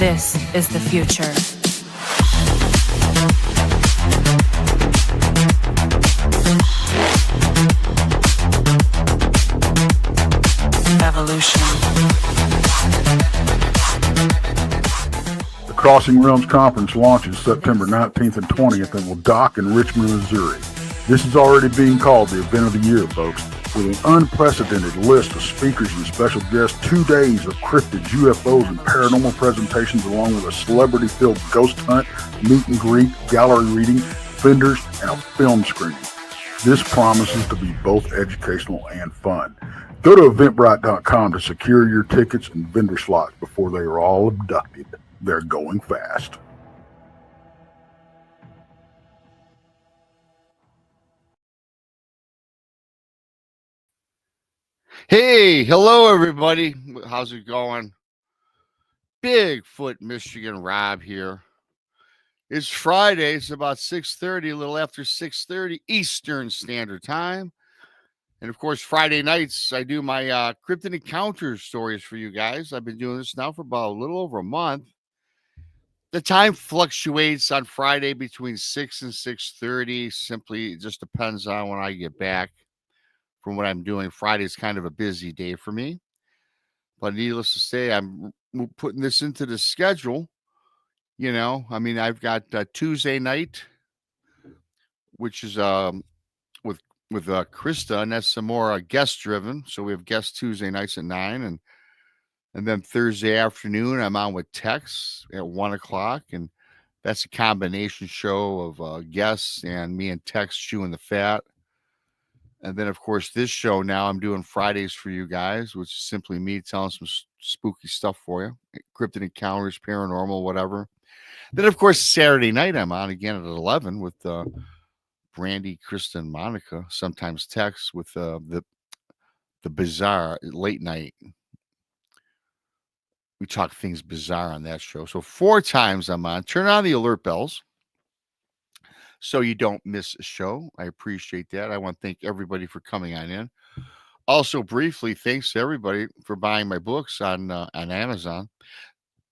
This is the future. Evolution. The Crossing Realms Conference launches September 19th and 20th and will dock in Richmond, Missouri. This is already being called the event of the year, folks. With an unprecedented list of speakers and special guests, 2 days of cryptids, UFOs, and paranormal presentations, along with a celebrity-filled ghost hunt, meet and greet, gallery reading, vendors, and a film screening. This promises to be both educational and fun. Go to Eventbrite.com to secure your tickets and vendor slots before they are all abducted. They're going fast. Hey, hello everybody. How's it going? Bigfoot Michiganrob here. It's Friday. It's about 6:30, a little after 6:30 Eastern Standard Time. And of course, Friday nights, I do my Cryptid Encounter stories for you guys. I've been doing this now for about a little over a month. The time fluctuates on Friday between 6 and 6:30. Simply, it just depends on when I get back from what I'm doing. Friday is kind of a busy day for me. But needless to say, I'm putting this into the schedule. You know, I mean, I've got Tuesday night, which is with Krista, and that's some more guest driven. So we have guests Tuesday nights at 9, and then Thursday afternoon I'm on with Tex at 1:00, and that's a combination show of guests and me and Tex chewing the fat. And then, of course, this show now I'm doing Fridays for you guys, which is simply me telling some spooky stuff for you, cryptid encounters, paranormal, whatever. Then, of course, Saturday night I'm on again at 11 with Brandy, Krista, and Monica. Sometimes Tex with the bizarre late night. We talk things bizarre on that show. So 4 times I'm on. Turn on the alert bells so you don't miss a show. I appreciate that. I want to thank everybody for coming on in. Also, briefly, thanks to everybody for buying my books on Amazon.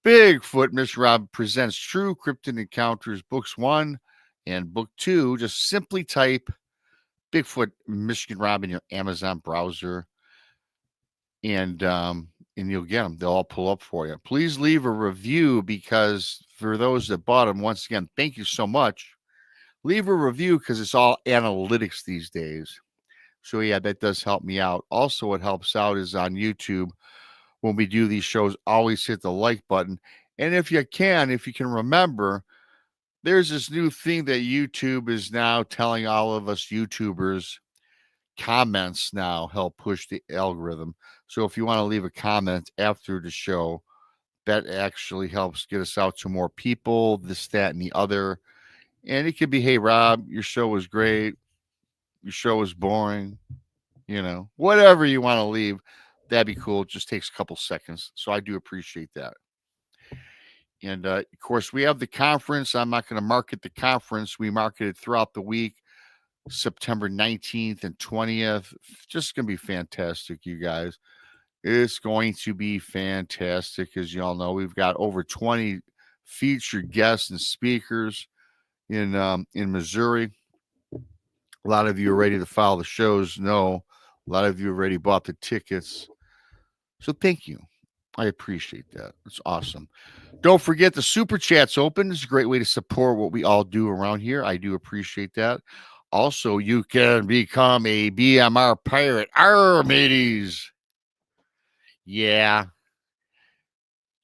Bigfoot Michiganrob presents True Cryptid Encounters, Books 1 and Book 2. Just simply type Bigfoot Michiganrob in your Amazon browser, and you'll get them. They'll all pull up for you. Please leave a review, because for those that bought them, once again, thank you so much. Leave a review because it's all analytics these days. So, yeah, that does help me out. Also, what helps out is on YouTube, when we do these shows, always hit the like button. And if you can remember, there's this new thing that YouTube is now telling all of us YouTubers. Comments now help push the algorithm. So if you want to leave a comment after the show, that actually helps get us out to more people, this, that, and the other. And it could be, hey, Rob, your show was great. Your show was boring. You know, whatever you want to leave, that'd be cool. It just takes a couple seconds. So I do appreciate that. And, of course, we have the conference. I'm not going to market the conference. We market it throughout the week, September 19th and 20th. Just going to be fantastic, you guys. It's going to be fantastic. As you all know, we've got over 20 featured guests and speakers in Missouri. A lot of you are ready to follow the shows. No, a lot of you already bought the tickets. So thank you. I appreciate that. It's awesome. Don't forget the super chat's open. It's a great way to support what we all do around here. I do appreciate that. Also, you can become a BMR pirate. Arr, mateys. Yeah.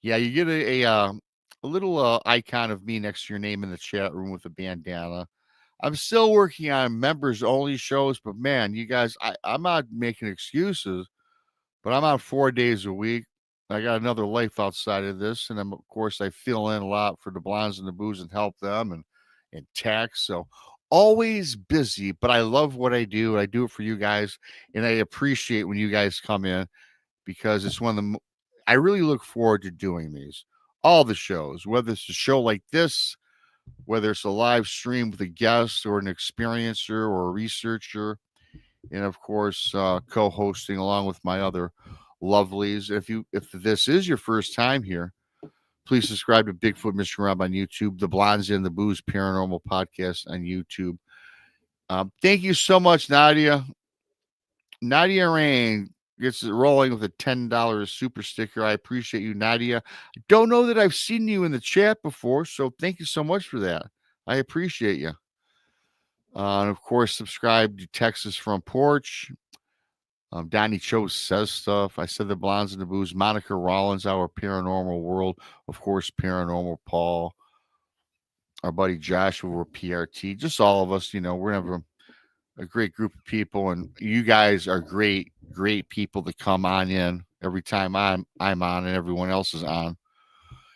Yeah, you get a little icon of me next to your name in the chat room with a bandana. I'm still working on members only shows, but man, you guys, I'm not making excuses, but I'm on 4 days a week. I got another life outside of this, and of course I fill in a lot for the blondes and the boos and help them and tax. So always busy, but I love what I do. I do it for you guys, and I appreciate when you guys come in, because it's one of the I really look forward to doing these. All the shows, whether it's a show like this, whether it's a live stream with a guest or an experiencer or a researcher, and of course co-hosting along with my other lovelies. If this is your first time here, Please subscribe to Bigfoot Michigan Rob on YouTube, the Blondes and the Booze Paranormal Podcast on YouTube. Thank you so much, Nadia. Nadia Rain gets it rolling with a $10 super sticker. I appreciate you, Nadia. I don't know that I've seen you in the chat before, so thank you so much for that. I appreciate you. And of course, subscribe to Texas Front Porch. Donnie Cho says stuff. I said the Blondes and the Booze. Monica Rollins, our Paranormal World. Of course, Paranormal Paul. Our buddy Joshua, we're PRT. Just all of us, we're going to have a great group of people. And you guys are great people to come on in every time I'm on and everyone else is on.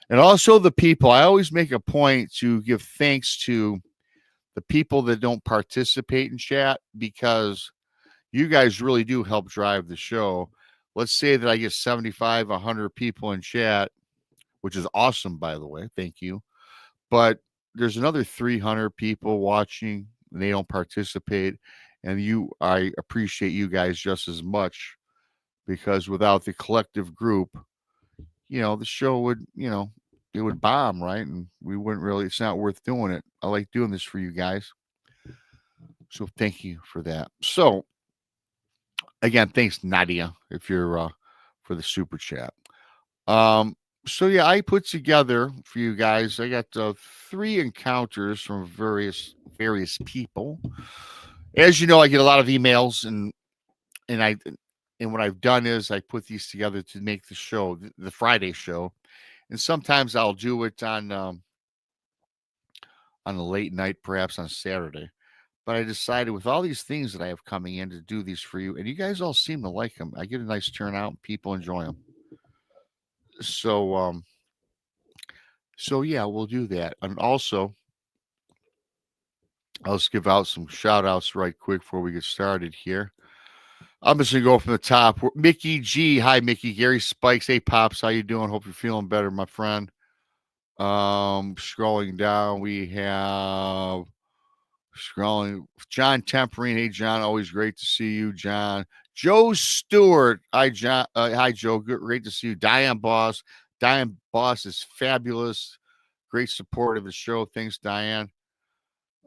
And also the people. I always make a point to give thanks to the people that don't participate in chat, because you guys really do help drive the show. Let's say that I get 75, 100 people in chat, which is awesome, by the way. Thank you. But there's another 300 people watching, and they don't participate. And I appreciate you guys just as much, because without the collective group, the show would, it would bomb, right? And we wouldn't really, it's not worth doing it. I like doing this for you guys. So thank you for that. So, again, thanks, Nadia, if you're for the super chat. So yeah, I put together for you guys. I got 3 encounters from various people. As you know, I get a lot of emails, and what I've done is I put these together to make the show, the Friday show, and sometimes I'll do it on a late night, perhaps on Saturday. But I decided, with all these things that I have coming in, to do these for you. And you guys all seem to like them. I get a nice turnout, and people enjoy them. So yeah, we'll do that. And also, I'll just give out some shout outs right quick before we get started here. I'm just going to go from the top. Mickey G. Hi, Mickey. Gary Spikes. Hey, Pops. How you doing? Hope you're feeling better, my friend. Scrolling down, we have John Temperine. Hey, John, always great to see you, John. Joe Stewart. Hi, John. Hi, Joe. Great to see you. Diane Boss. Diane Boss is fabulous. Great support of the show. Thanks, Diane.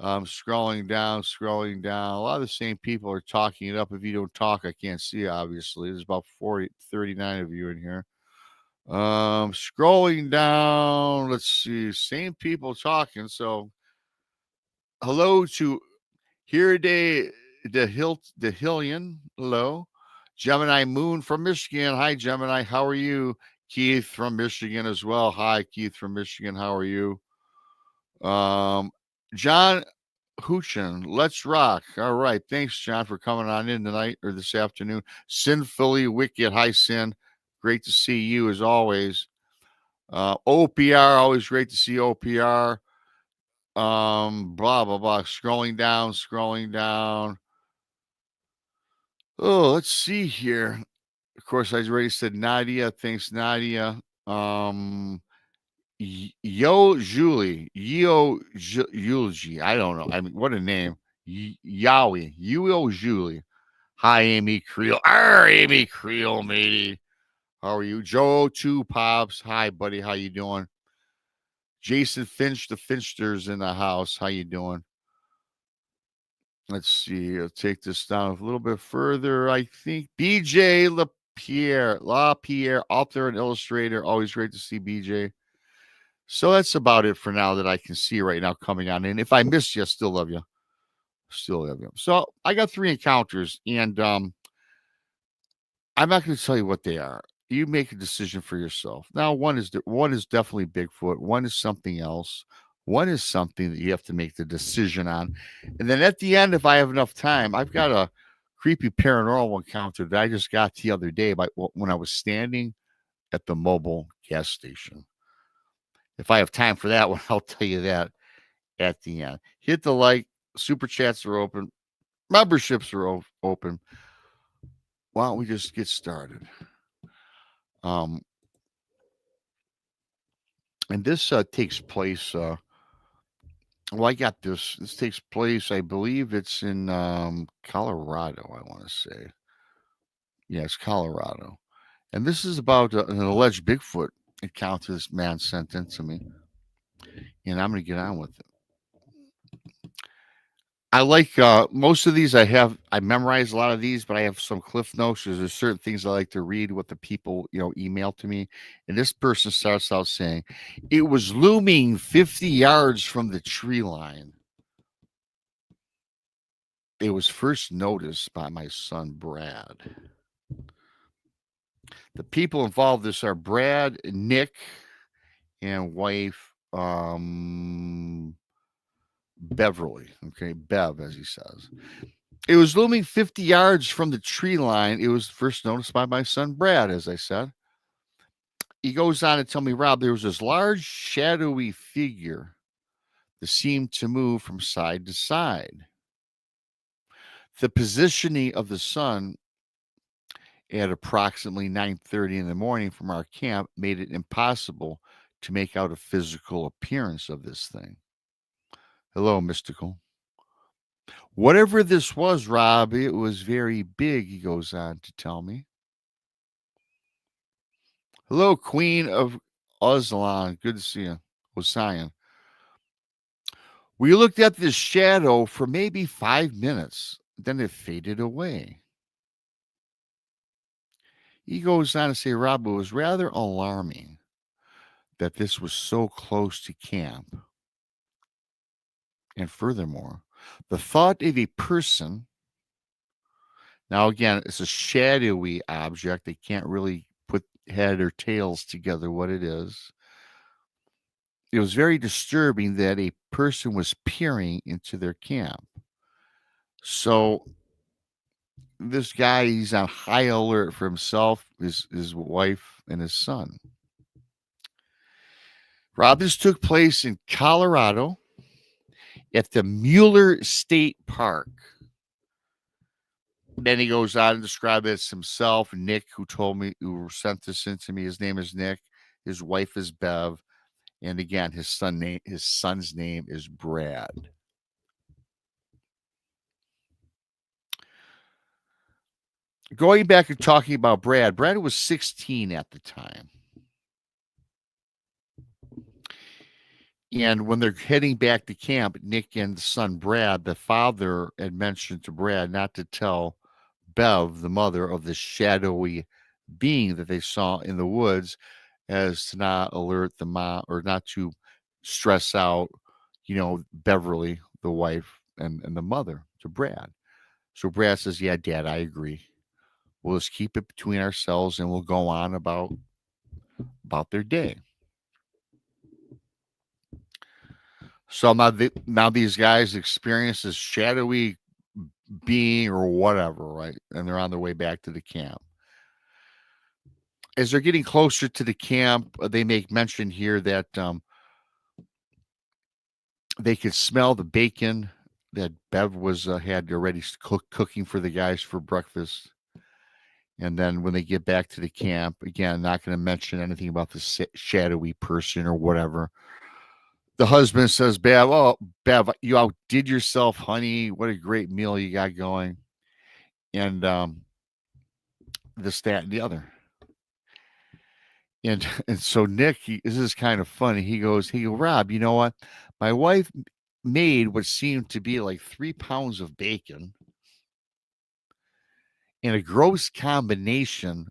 Scrolling down. A lot of the same people are talking it up. If you don't talk, I can't see, obviously. There's about 39 of you in here. Scrolling down, let's see, same people talking. So hello to here today, the Hillian. Hello. Gemini Moon from Michigan. Hi, Gemini. How are you? Keith from Michigan as well. Hi, Keith from Michigan. How are you? John Hoochin, let's rock. All right. Thanks, John, for coming on in tonight or this afternoon. Sinfully Wicked. Hi, Sin. Great to see you as always. OPR, always great to see OPR. Blah, blah, blah. Scrolling down. Oh, let's see here. Of course, I already said Nadia. Thanks, Nadia. Julie. Eulogy. I don't know. I mean, what a name. Yowie. Julie. Hi, Amy Creel. Amy Creel, matey. How are you? Joe, 2 Pops. Hi, buddy. How you doing? Jason Finch, the Finchsters in the house. How you doing? Let's see. I'll take this down a little bit further. I think BJ LaPierre, author and illustrator. Always great to see BJ. So that's about it for now that I can see right now coming on in. If I missed you, I still love you. So I got 3 encounters, and I'm not going to tell you what they are. You make a decision for yourself. Now, one is definitely Bigfoot. One is something else. One is something that you have to make the decision on. And then at the end, if I have enough time, I've got a creepy paranormal encounter that I just got the other day when I was standing at the mobile gas station. If I have time for that one, I'll tell you that at the end. Hit the like. Super chats are open. Memberships are open. Why don't we just get started? And this takes place. I got this. This takes place. I believe it's in Colorado. I want to say. Yeah, it's Colorado. And this is about an alleged Bigfoot encounter this man sent in to me, and I'm going to get on with it. I like most of these. I memorize a lot of these, but I have some cliff notes. There's certain things I like to read what the people email to me. And this person starts out saying, "It was looming 50 yards from the tree line. It was first noticed by my son Brad." The people involved in this are Brad, Nick, and wife Beverly. Okay, Bev, as he says. It was looming 50 yards from the tree line. It was first noticed by my son Brad, as I said. He goes on to tell me, Rob, there was this large, shadowy figure that seemed to move from side to side. The positioning of the sun at approximately 9:30 in the morning from our camp made it impossible to make out a physical appearance of this thing. Hello, mystical. Whatever this was, Rob, it was very big, he goes on to tell me. Hello, Queen of Uzlan. Good to see you. Osian. We looked at this shadow for maybe 5 minutes. Then it faded away. He goes on to say, Rob, it was rather alarming that this was so close to camp. And furthermore, the thought of a person, now again, it's a shadowy object. They can't really put head or tails together what it is. It was very disturbing that a person was peering into their camp. So this guy, he's on high alert for himself, his wife, and his son. Rob, this took place in Colorado at the Mueller State Park. Then he goes on to describe it as himself, Nick, who sent this in to me. His name is Nick. His wife is Bev. And again, his son's name is Brad. Going back and talking about Brad was 16 at the time. And when they're heading back to camp, Nick and the son Brad, the father had mentioned to Brad not to tell Bev, the mother, of the shadowy being that they saw in the woods, as to not alert the mom or not to stress out, Beverly, the wife, and the mother to Brad. So Brad says, yeah, Dad, I agree. We'll just keep it between ourselves and we'll go on about their day. So now these guys experience this shadowy being or whatever, right? And they're on their way back to the camp. As they're getting closer to the camp, they make mention here that they could smell the bacon that Bev had already cooking for the guys for breakfast. And then when they get back to the camp, again, not going to mention anything about the shadowy person or whatever. The husband says, Bev, you outdid yourself, honey. What a great meal you got going. And this, that, and the other. And so Nick, this is kind of funny. He goes, Rob, you know what? My wife made what seemed to be like 3 pounds of bacon and a gross combination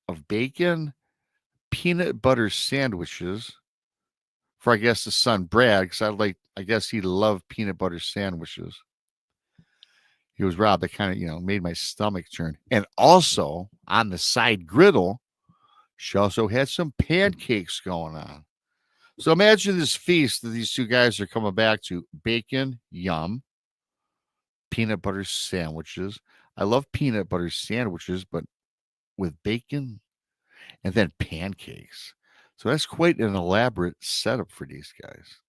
of bacon, peanut butter sandwiches for, I guess, the son Brad, because I guess he loved peanut butter sandwiches. He was, Rob, that kind of, made my stomach turn. And also on the side griddle, she also had some pancakes going on. So imagine this feast that these two guys are coming back to. Bacon, yum. Peanut butter sandwiches. I love peanut butter sandwiches, but with bacon and then pancakes. So that's quite an elaborate setup for these guys.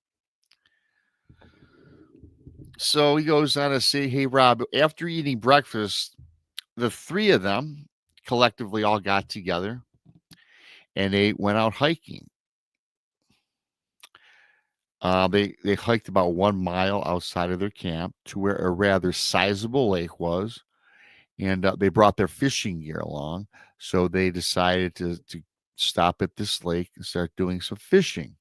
So he goes on to say, hey, Rob, after eating breakfast, the three of them collectively all got together and they went out hiking. They hiked about 1 mile outside of their camp to where a rather sizable lake was, and they brought their fishing gear along. So they decided to stop at this lake and start doing some fishing.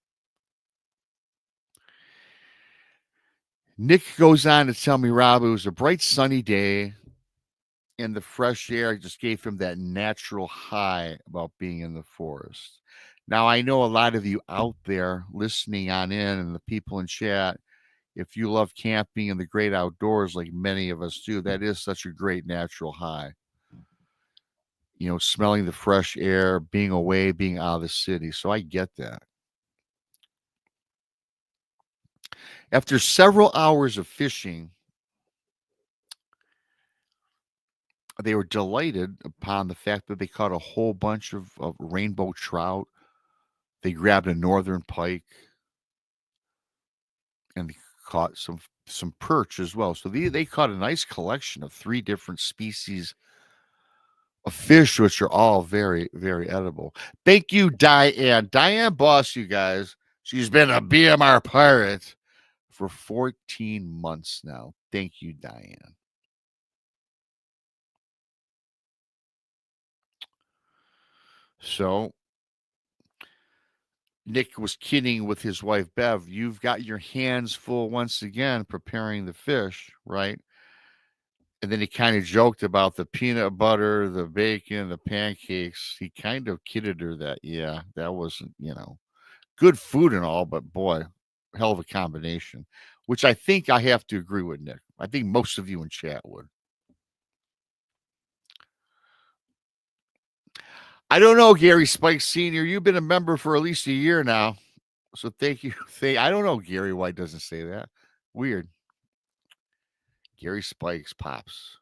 Nick goes on to tell me, Rob, it was a bright sunny day, and the fresh air just gave him that natural high about being in the forest. Now, I know a lot of you out there listening on in and the people in chat, if you love camping and the great outdoors like many of us do, that is such a great natural high. You know, smelling the fresh air, being away, being out of the city. So I get that. After several hours of fishing, they were delighted upon the fact that they caught a whole bunch of rainbow trout. They grabbed a northern pike and they caught some perch as well. So they caught a nice collection of 3 different species of fish, which are all very, very edible. Thank you, Diane. Diane Boss, you guys. She's been a BMR pirate for 14 months now. Thank you, Diane. So Nick was kidding with his wife, Bev. You've got your hands full once again preparing the fish, right? And then he kind of joked about the peanut butter, the bacon, the pancakes. He kind of kidded her that, yeah, that wasn't, good food and all, but boy, hell of a combination, which I think I have to agree with Nick. I think most of you in chat would. I don't know, Gary Spike Sr. You've been a member for at least a year now. So thank you. I don't know, Gary, why it doesn't say that. Weird. Gary Spikes Pops.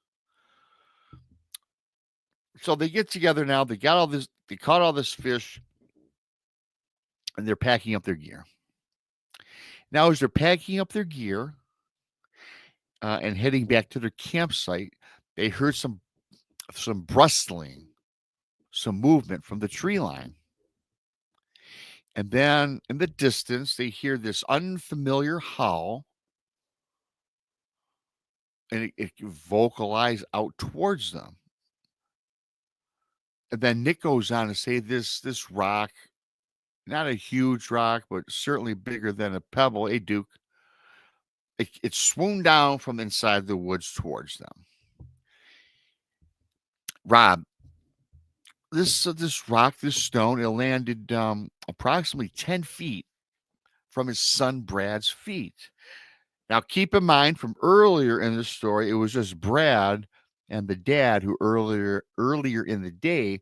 So they get together now. They caught all this fish, and they're packing up their gear. Now, as they're packing up their gear and heading back to their campsite, they heard some rustling, some movement from the tree line. And then in the distance, they hear this unfamiliar howl, and it vocalized out towards them. And then Nick goes on to say this rock, not a huge rock, but certainly bigger than a pebble, a duke, it swooned down from inside the woods towards them. Rob, this rock, this stone, it landed approximately 10 feet from his son Brad's feet. Now, keep in mind from earlier in the story, it was just Brad and the dad who earlier in the day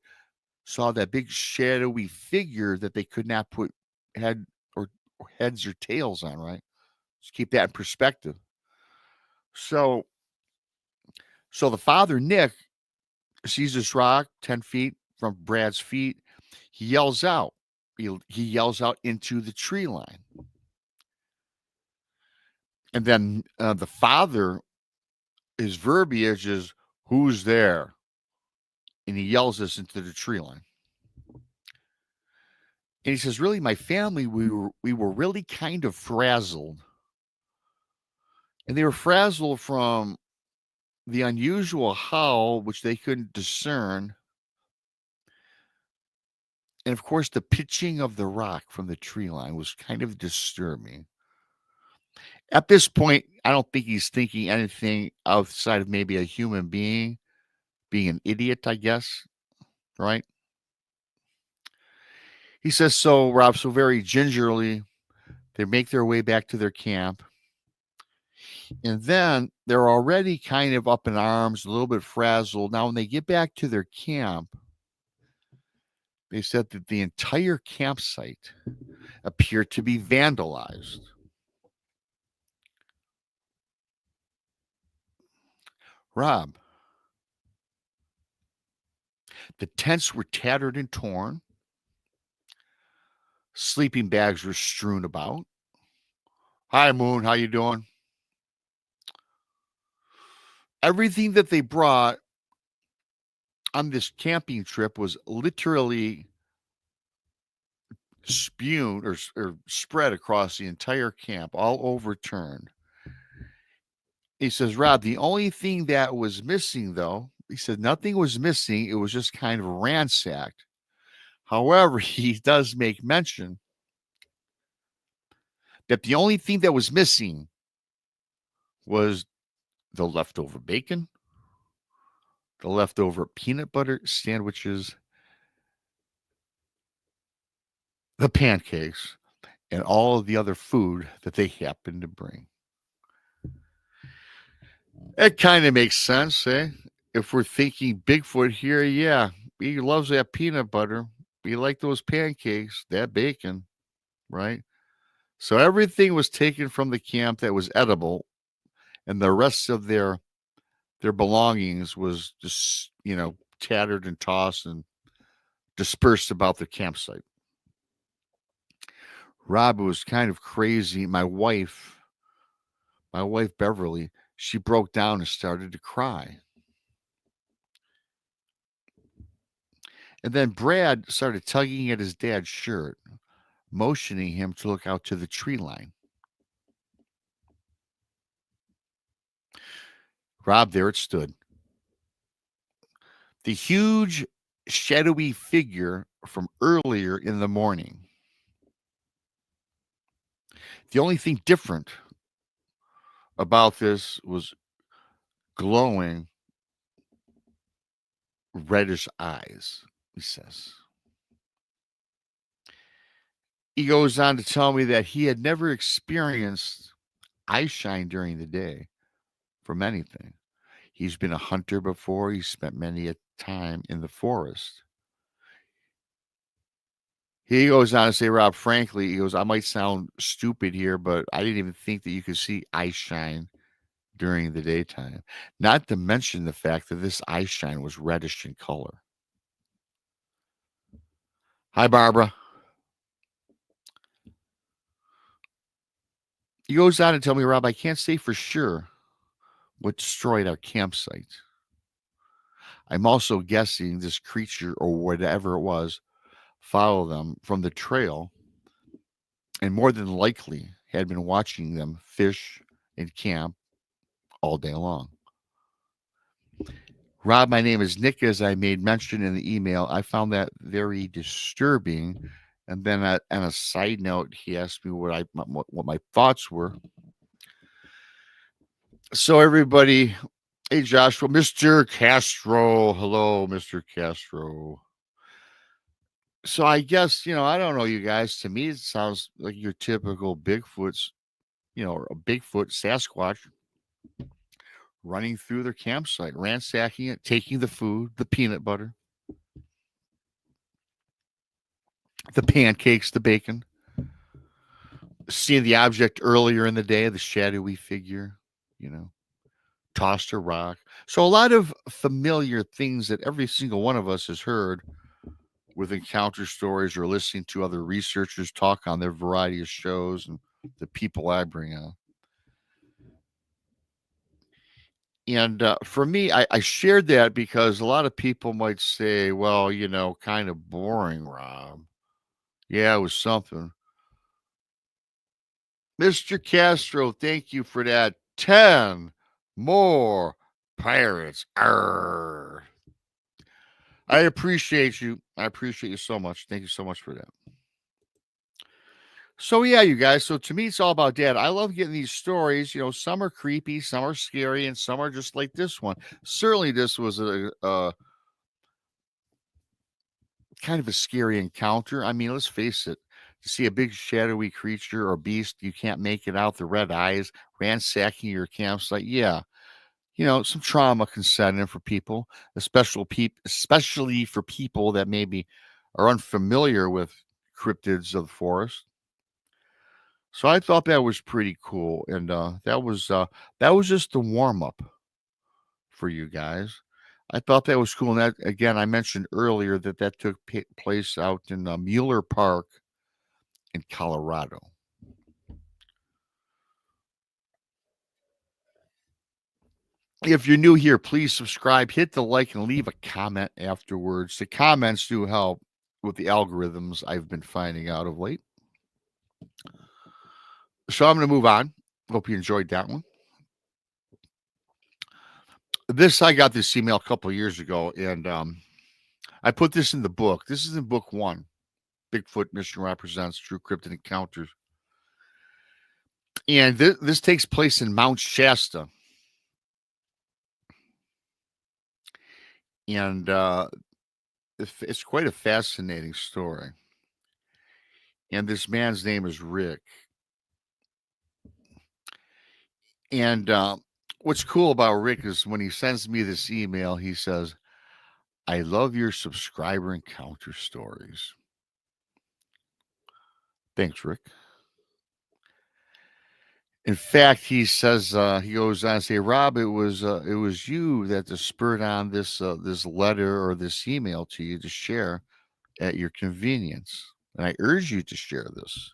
saw that big shadowy figure that they could not put heads or tails on, right? Just keep that in perspective. So the father, Nick, sees this rock 10 feet from Brad's feet. He yells out. He yells out into the tree line. And then the father, his verbiage is, "Who's there?" And he yells this into the tree line. And he says, "Really, my family, we were really kind of frazzled." And they were frazzled from the unusual howl, which they couldn't discern. And of course, the pitching of the rock from the tree line was kind of disturbing. At this point, I don't think he's thinking anything outside of maybe a human being an idiot, I guess. Right? He says, so Rob, so very gingerly, they make their way back to their camp. And then they're already kind of up in arms, a little bit frazzled. Now, when they get back to their camp, they said that the entire campsite appeared to be vandalized. Rob, the tents were tattered and torn. Sleeping bags were strewn about. Hi, Moon. How you doing? Everything that they brought on this camping trip was literally spewed or spread across the entire camp, all overturned. He says, Rob, the only thing that was missing, though, he said nothing was missing. It was just kind of ransacked. However, he does make mention that the only thing that was missing was the leftover bacon, the leftover peanut butter sandwiches, the pancakes, and all of the other food that they happened to bring. It kind of makes sense, eh? If we're thinking Bigfoot here, yeah, he loves that peanut butter. He liked those pancakes, that bacon, right? So everything was taken from the camp that was edible, and the rest of their belongings was just, tattered and tossed and dispersed about the campsite. Rob was kind of crazy. My wife Beverly, she broke down and started to cry. And then Brad started tugging at his dad's shirt, motioning him to look out to the tree line. Rob, there it stood. The huge, shadowy figure from earlier in the morning. The only thing different about this was glowing reddish eyes, he says. He goes on to tell me that he had never experienced eye shine during the day from anything. He's been a hunter before. He spent many a time in the forest. He goes on to say, Rob, frankly, he goes, I might sound stupid here, but I didn't even think that you could see eye shine during the daytime. Not to mention the fact that this eye shine was reddish in color. Hi, Barbara. He goes on to tell me, Rob, I can't say for sure what destroyed our campsite. I'm also guessing this creature or whatever it was followed them from the trail and more than likely had been watching them fish and camp all day long. Rob, my name is Nick, as I made mention in the email. I found that very disturbing. And then on a side note, he asked me what my thoughts were. So everybody, hey Joshua, Mr. Castro, hello, Mr. Castro. So I guess, I don't know, you guys. To me, it sounds like your typical Bigfoot's, a Bigfoot Sasquatch running through their campsite, ransacking it, taking the food, the peanut butter, the pancakes, the bacon, seeing the object earlier in the day, the shadowy figure, tossed a rock. So a lot of familiar things that every single one of us has heard with encounter stories or listening to other researchers talk on their variety of shows and the people I bring on. And for me, I shared that because a lot of people might say, well, kind of boring, Rob. Yeah, it was something. Mr. Castro, thank you for that. 10 more pirates. Arr. I appreciate you. I appreciate you so much. Thank you so much for that. So yeah, you guys. So to me, it's all about that. I love getting these stories. Some are creepy, some are scary, and some are just like this one. Certainly, this was a kind of a scary encounter. I mean, let's face it. To see a big shadowy creature or beast, you can't make it out. The red eyes ransacking your campsite. Yeah, some trauma can set in for people, especially for people that maybe are unfamiliar with cryptids of the forest. So I thought that was pretty cool, and that was just the warm up for you guys. I thought that was cool, and that again, I mentioned earlier that took place out in Mueller Park in Colorado. If you're new here, please subscribe, hit the like, and leave a comment afterwards. The comments do help with the algorithms I've been finding out of late. So I'm going to move on. Hope you enjoyed that one. I got this email a couple of years ago, and I put this in the book. This is in book 1. Bigfoot Michigan Represents True Cryptid Encounters. And this takes place in Mount Shasta. And it's quite a fascinating story. And this man's name is Rick. And what's cool about Rick is when he sends me this email, he says, I love your subscriber encounter stories. Thanks, Rick. In fact, he says he goes on to say, Rob, it was you that spurred on this letter or this email to you to share at your convenience, and I urge you to share this.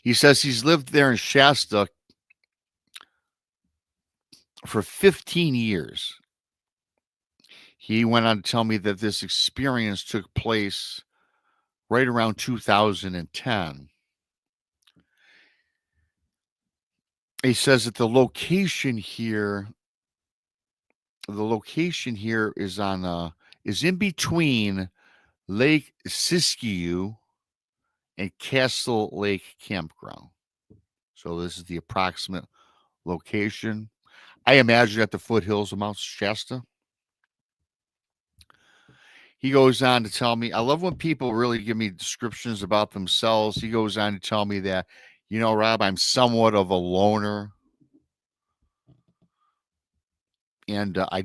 He says he's lived there in Shasta for 15 years. He went on to tell me that this experience took place right around 2010. He says that the location here is in between Lake Siskiyou and Castle Lake Campground. So this is the approximate location. I imagine at the foothills of Mount Shasta. He goes on to tell me, I love when people really give me descriptions about themselves. He goes on to tell me that, Rob, I'm somewhat of a loner. And I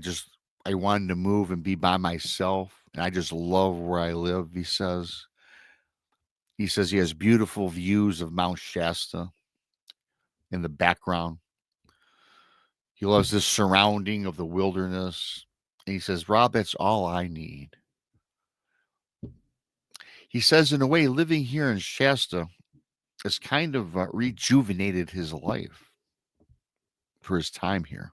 wanted to move and be by myself. And I just love where I live, he says. He says he has beautiful views of Mount Shasta in the background. He loves this surrounding of the wilderness. And he says, Rob, that's all I need. He says, in a way, living here in Shasta has kind of rejuvenated his life for his time here.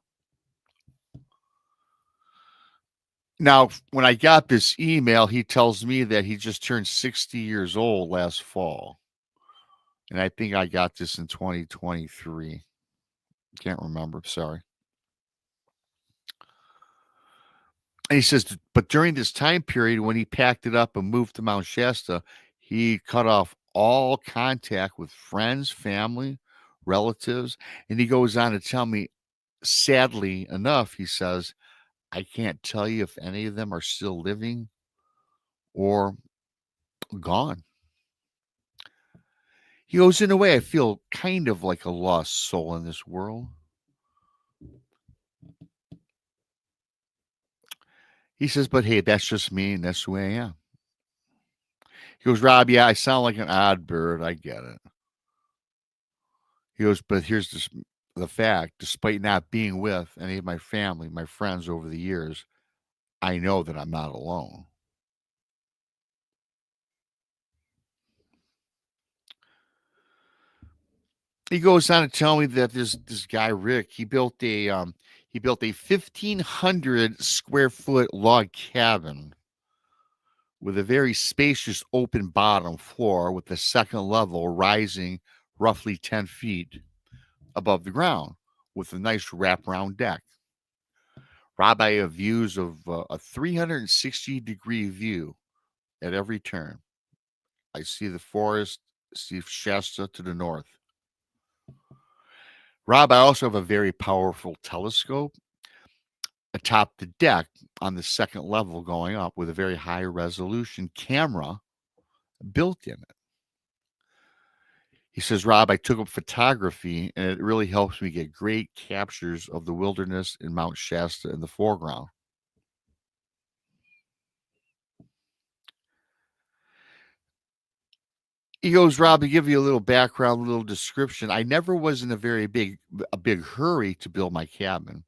Now, when I got this email, he tells me that he just turned 60 years old last fall. And I think I got this in 2023. Can't remember. Sorry. And he says, but during this time period, when he packed it up and moved to Mount Shasta, he cut off all contact with friends, family, relatives. And he goes on to tell me, sadly enough, he says, I can't tell you if any of them are still living or gone. He goes, in a way, I feel kind of like a lost soul in this world. He says, but hey, that's just me, and that's the way I am. He goes, Rob, yeah, I sound like an odd bird. I get it. He goes, but here's the fact, despite not being with any of my family, my friends over the years, I know that I'm not alone. He goes on to tell me that this guy Rick, he built a 1,500 square foot log cabin with a very spacious open bottom floor with the second level rising roughly 10 feet above the ground with a nice wraparound deck. Rob, I have views of a 360-degree view at every turn. I see the forest, see Shasta to the north. Rob, I also have a very powerful telescope atop the deck on the second level going up with a very high resolution camera built in it. He says, Rob, I took up photography and it really helps me get great captures of the wilderness in Mount Shasta in the foreground. He goes, Rob, to give you a little background, a little description. I never was in a big hurry to build my cabin.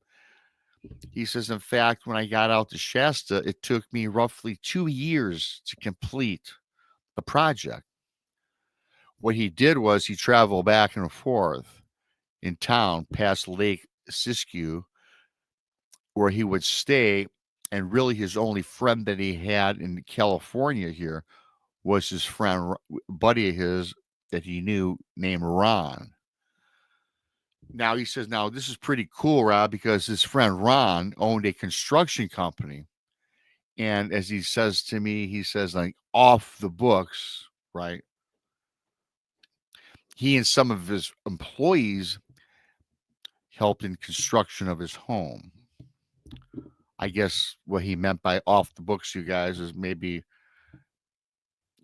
He says, in fact, when I got out to Shasta, it took me roughly 2 years to complete the project. What he did was he traveled back and forth in town past Lake Siskiyou, where he would stay. And really his only friend that he had in California here was his friend, buddy of his that he knew named Ron. Now he says, now this is pretty cool, Rob, because his friend Ron owned a construction company. And as he says to me, he says, like, off the books, right? He and some of his employees helped in construction of his home. I guess what he meant by off the books, you guys, is maybe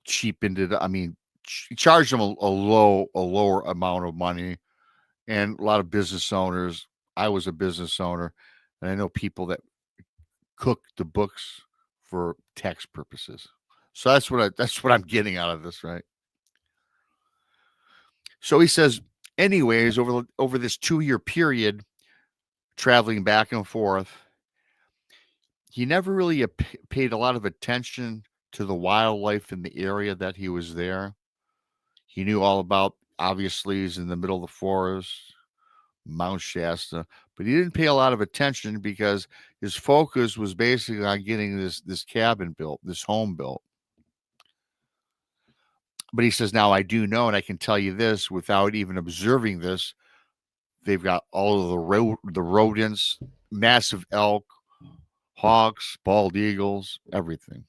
cheapened it. I mean, charged them a lower amount of money. And a lot of business owners, I was a business owner, and I know people that cook the books for tax purposes. So that's what I'm getting out of this, right? So he says, anyways, over this 2-year period, traveling back and forth, he never really paid a lot of attention to the wildlife in the area that he was there. He knew all about, obviously, he's in the middle of the forest, Mount Shasta, but he didn't pay a lot of attention because his focus was basically on getting this cabin built, this home built. But he says, now I do know, and I can tell you this without even observing this, they've got all of the rodents, massive elk, hawks, bald eagles, everything.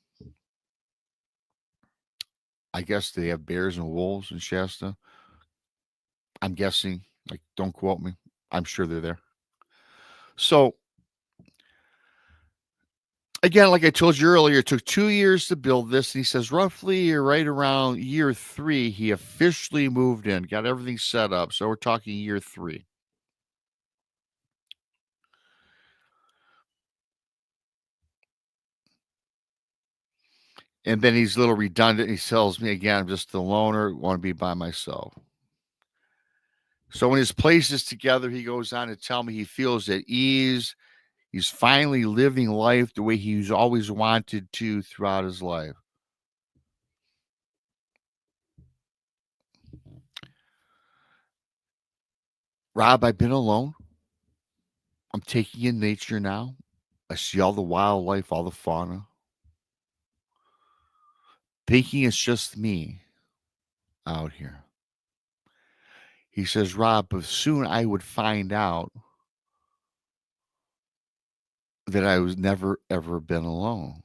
I guess they have bears and wolves in Shasta. I'm guessing, like, don't quote me. I'm sure they're there. So, again, like I told you earlier, it took 2 years to build this. And he says roughly right around year 3, he officially moved in, got everything set up. So we're talking year 3. And then he's a little redundant. He tells me again, I'm just the loner, want to be by myself. So when his place is together, he goes on to tell me he feels at ease. He's finally living life the way he's always wanted to throughout his life. Rob, I've been alone. I'm taking in nature now. I see all the wildlife, all the fauna. Thinking it's just me out here. He says, Rob, but soon I would find out that I was never, ever been alone.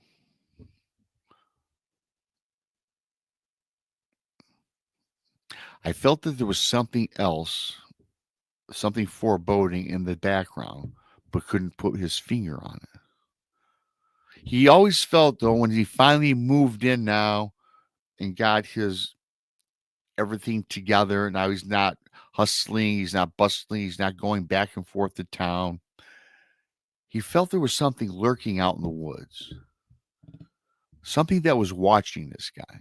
I felt that there was something else, something foreboding in the background, but couldn't put his finger on it. He always felt, though, when he finally moved in now and got his everything together, now he's not hustling, he's not bustling, he's not going back and forth to town. He felt there was something lurking out in the woods, something that was watching this guy.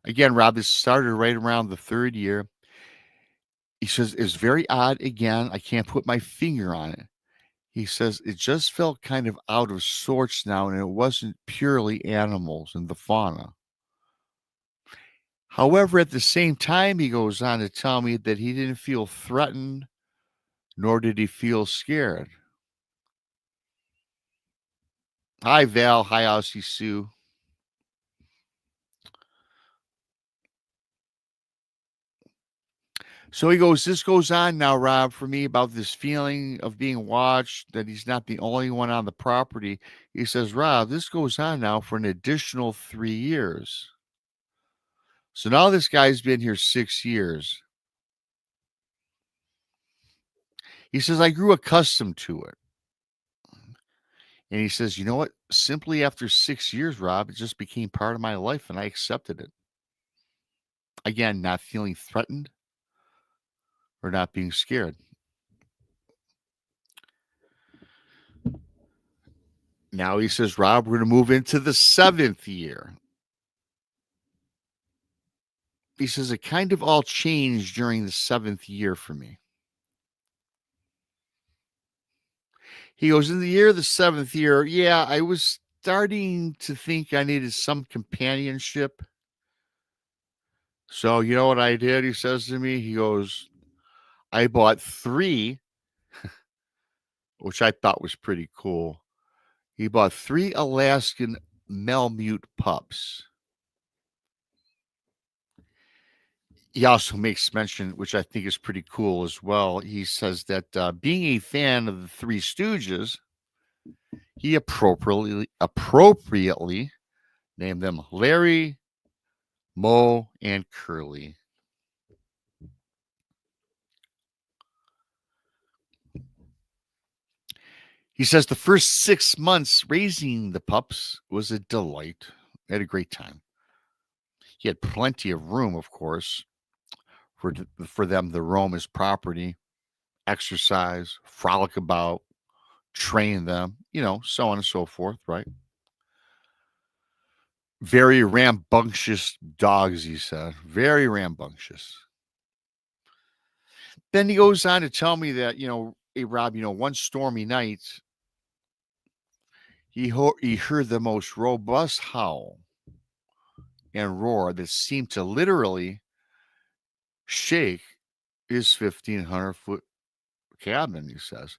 Again, Rob, this started right around the 3rd year. He says, it's very odd. Again, I can't put my finger on it. He says, it just felt kind of out of sorts now, and it wasn't purely animals and the fauna. However, at the same time, he goes on to tell me that he didn't feel threatened, nor did he feel scared. Hi, Val. Hi, Aussie Sue. So he goes, this goes on now, Rob, for me about this feeling of being watched, that he's not the only one on the property. He says, Rob, this goes on now for an additional 3 years. So now this guy's been here 6 years. He says, I grew accustomed to it. And he says, you know what? Simply after 6 years, Rob, it just became part of my life and I accepted it. Again, not feeling threatened or not being scared. Now he says, Rob, we're going to move into the 7th year. He says, it kind of all changed during the 7th year for me. He goes, in the year of the 7th year, yeah, I was starting to think I needed some companionship. So, you know what I did? He says to me, he goes, I bought 3, which I thought was pretty cool. He bought 3 Alaskan Malamute pups. He also makes mention, which I think is pretty cool as well. He says that being a fan of the Three Stooges, he appropriately named them Larry, Moe, and Curly. He says the first 6 months raising the pups was a delight. He had a great time. He had plenty of room, of course, for them to roam his property, exercise, frolic about, train them, so on and so forth, right? Very rambunctious dogs, he said. Very rambunctious. Then he goes on to tell me that, hey, Rob, one stormy night, he heard the most robust howl and roar that seemed to literally shake his 1,500-foot cabin, he says.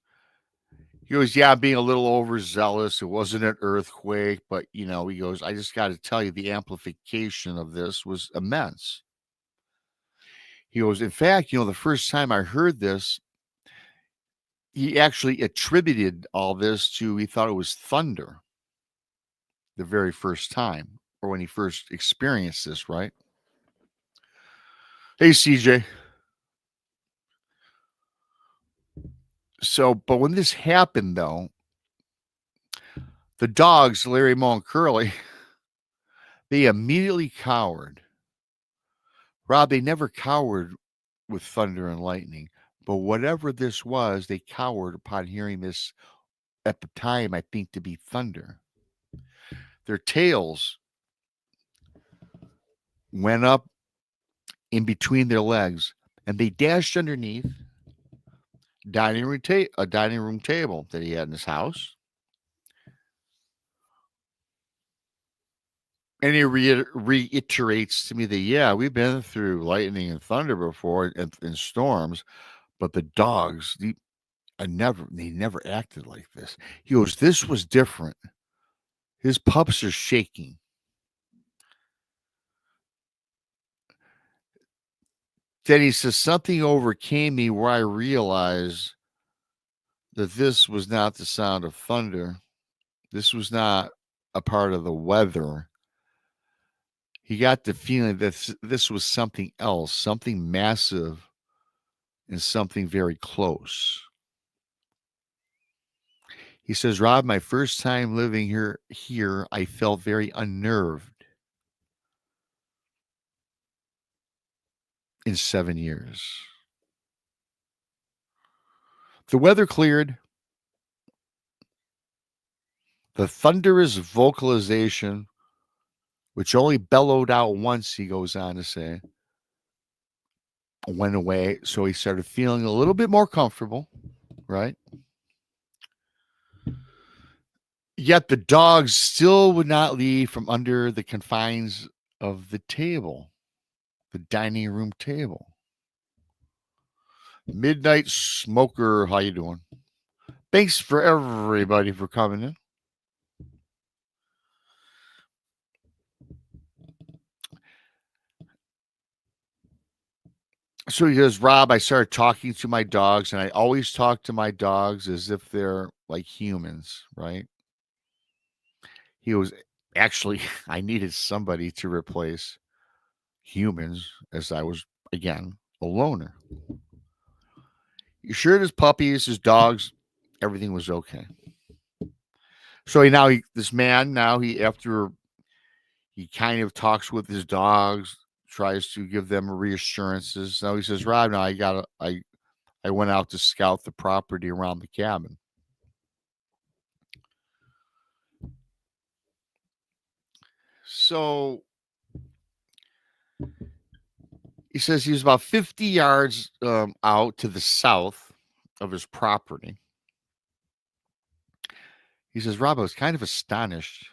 He goes, yeah, being a little overzealous. It wasn't an earthquake, but, he goes, I just got to tell you, the amplification of this was immense. He goes, in fact, the first time I heard this, he actually attributed all this to, he thought it was thunder the very first time, or when he first experienced this, right? Hey, CJ. So, but when this happened, though, the dogs, Larry, Moe, and Curly, they immediately cowered. Rob, they never cowered with thunder and lightning, but whatever this was, they cowered upon hearing this, at the time, I think, to be thunder. Their tails went up in between their legs, and they dashed underneath a dining room table that he had in his house. And he reiterates to me that, yeah, we've been through lightning and thunder before and storms, but the dogs, they never acted like this. He goes, this was different. His pups are shaking. Then he says, something overcame me where I realized that this was not the sound of thunder. This was not a part of the weather. He got the feeling that this was something else, something massive and something very close. He says, Rob, my first time living here, I felt very unnerved in 7 years. The weather cleared. The thunderous vocalization, which only bellowed out once, he goes on to say, went away. So he started feeling a little bit more comfortable, right? Yet the dogs still would not leave from under the confines of the table, the dining room table. Midnight Smoker, how you doing? Thanks for everybody for coming in. So he goes, Rob, I started talking to my dogs, and I always talk to my dogs as if they're like humans, right? He goes, actually, I needed somebody to replace humans as I was, again, a loner. He assured his puppies, his dogs, everything was okay. So this man, after he kind of talks with his dogs, tries to give them reassurances. Now he says, Rob, now I went out to scout the property around the cabin. So he says he was about 50 yards out to the south of his property. He says, Rob, I was kind of astonished.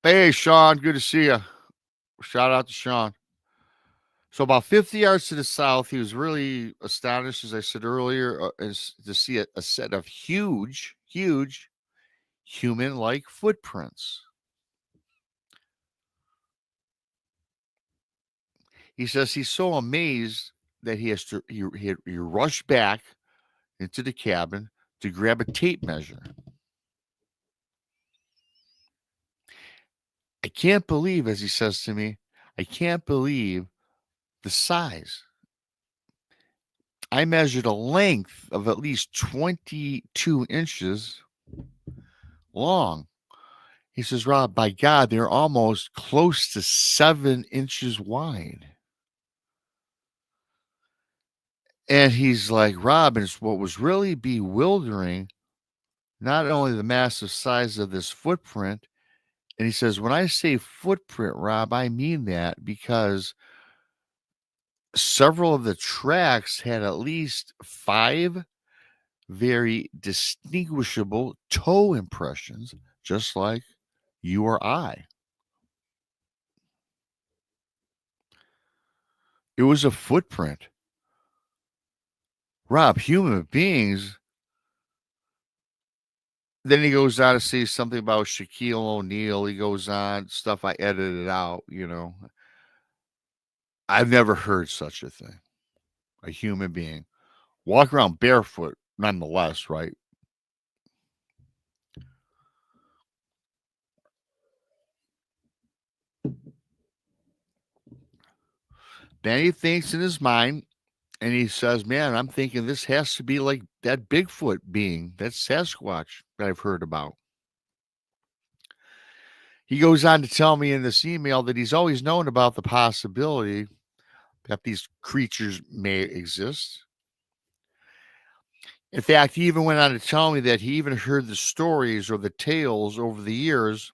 Hey, Sean, good to see you. Shout out to Sean. So about 50 yards to the south, he was really astonished, as I said earlier, to see a set of huge human-like footprints. He says he's so amazed that he has to he rushed back into the cabin to grab a tape measure. I can't believe, as he says to me, I can't believe the size. I measured a length of at least 22 inches long. He says, Rob, by God, they're almost close to 7 inches wide. And he's like, Rob, and it's what was really bewildering, not only the massive size of this footprint, and he says, when I say footprint, Rob, I mean that because several of the tracks had at least 5 very distinguishable toe impressions, just like you or I. It was a footprint. Rob, human beings. Then he goes on to say something about Shaquille O'Neal. He goes on, stuff I edited out, I've never heard such a thing. A human being. Walk around barefoot, nonetheless, right? Then he thinks in his mind, and he says, man, I'm thinking this has to be like that Bigfoot being, that Sasquatch that I've heard about. He goes on to tell me in this email that he's always known about the possibility that these creatures may exist. In fact, he even went on to tell me that he even heard the stories or the tales over the years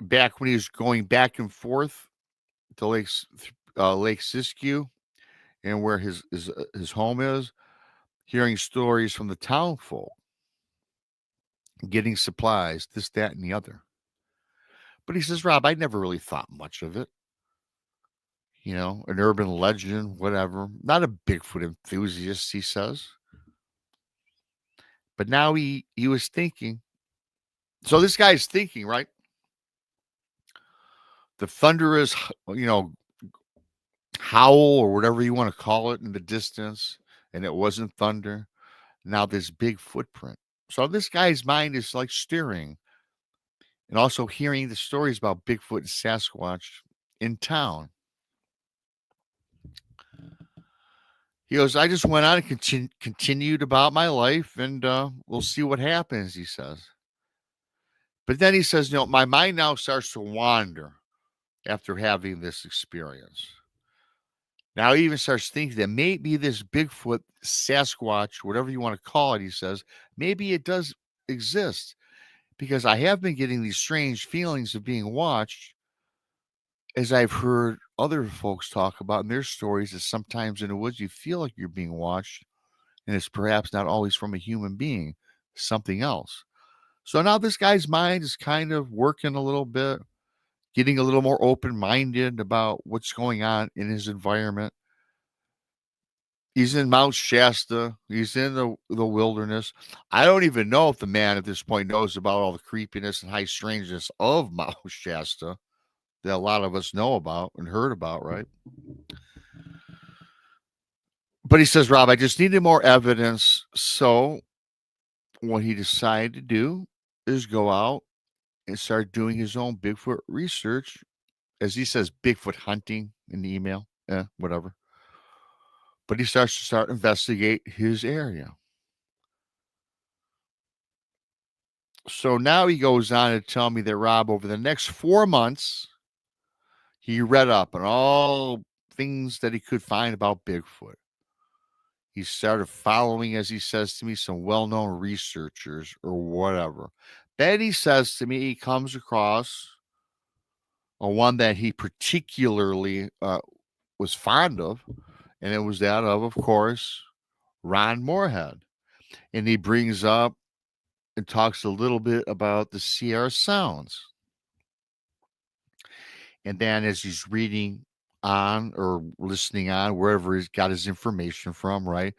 back when he was going back and forth to Lake Siskiyou and where his home is, hearing stories from the town folk, getting supplies, this, that, and the other. But he says, Rob, I never really thought much of it. An urban legend, whatever. Not a Bigfoot enthusiast, he says. But now he was thinking. So this guy's thinking, right? The thunderous, howl or whatever you want to call it in the distance, and it wasn't thunder. Now this big footprint. So this guy's mind is like steering and also hearing the stories about Bigfoot and Sasquatch in town. He goes, I just went on and continued about my life, and we'll see what happens, he says. But then he says, my mind now starts to wander after having this experience. Now he even starts thinking that maybe this Bigfoot, Sasquatch, whatever you want to call it, he says, maybe it does exist because I have been getting these strange feelings of being watched, as I've heard other folks talk about in their stories, that sometimes in the woods you feel like you're being watched, and it's perhaps not always from a human being, something else. So now this guy's mind is kind of working a little bit, getting a little more open-minded about what's going on in his environment. He's in Mount Shasta. He's in the wilderness. I don't even know if the man at this point knows about all the creepiness and high strangeness of Mount Shasta that a lot of us know about and heard about, right? But he says, Rob, I just needed more evidence. So what he decided to do is go out and start doing his own Bigfoot research. As he says, Bigfoot hunting in the email. Whatever. But he starts to investigate his area. So now he goes on to tell me that, Rob, over the next 4 months, he read up on all things that he could find about Bigfoot. He started following, as he says to me, some well-known researchers or whatever. Then he says to me he comes across one that he particularly was fond of, and it was that of course, Ron Moorhead. And he brings up and talks a little bit about the Sierra Sounds. And then as he's reading on or listening on, wherever he's got his information from, right?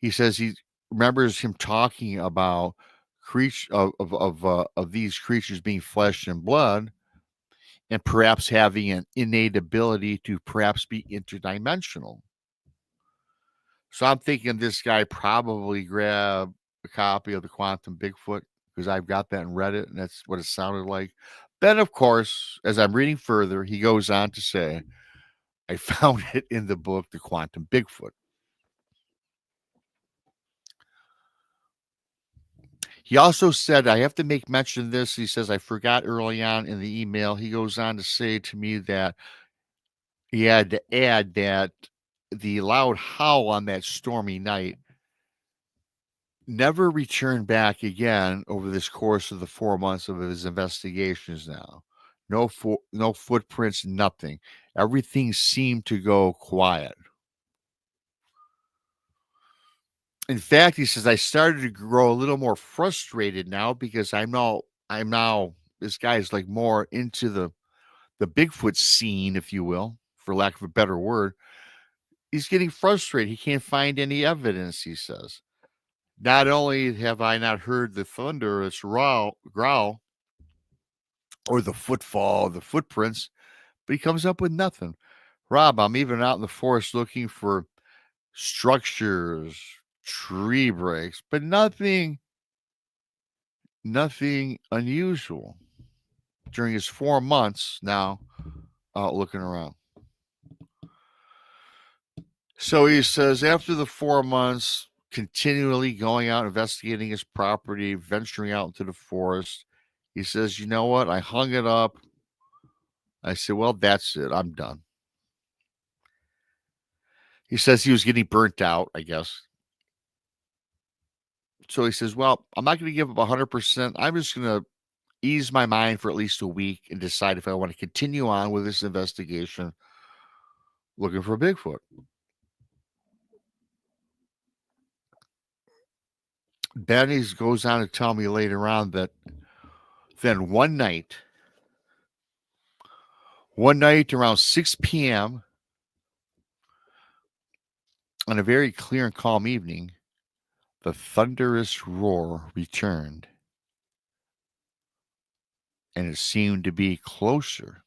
He says he remembers him talking about of these creatures being flesh and blood, and perhaps having an innate ability to perhaps be interdimensional. So I'm thinking this guy probably grabbed a copy of the Quantum Bigfoot because I've got that and read it, and that's what it sounded like. Then, of course, as I'm reading further, he goes on to say, I found it in the book, The Quantum Bigfoot. He also said, I have to make mention of this. He says, I forgot early on in the email. He goes on to say to me that he had to add that the loud howl on that stormy night never returned back again over this course of the 4 months of his investigations now. No footprints, nothing. Everything seemed to go quiet. In fact, he says, I started to grow a little more frustrated now because I'm now this guy's like more into the Bigfoot scene, if you will, for lack of a better word. He's getting frustrated. He can't find any evidence, he says. Not only have I not heard the thunderous growl or the footfall, the footprints, but he comes up with nothing. Rob, I'm even out in the forest looking for structures, tree breaks, but nothing unusual during his 4 months now out looking around. So he says after the 4 months, continually going out investigating his property, venturing out into the forest, he says, you know what? I hung it up. I said, well, that's it. I'm done. He says he was getting burnt out, I guess. So he says, well, I'm not going to give up 100%. I'm just going to ease my mind for at least a week and decide if I want to continue on with this investigation looking for a Bigfoot. Benny goes on to tell me later on that then one night around 6 p.m. on a very clear and calm evening, the thunderous roar returned. And it seemed to be closer.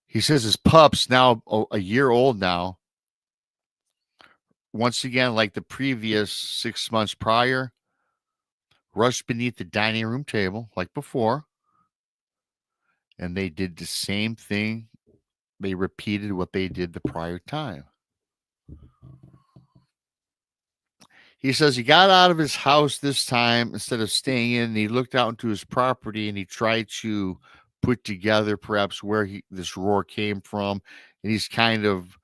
He says his pup's now a year old now. Once again, like the previous 6 months prior, rushed beneath the dining room table like before. And they did the same thing. They repeated what they did the prior time. He says he got out of his house this time instead of staying in. And he looked out into his property and he tried to put together perhaps where this roar came from. And he's kind of,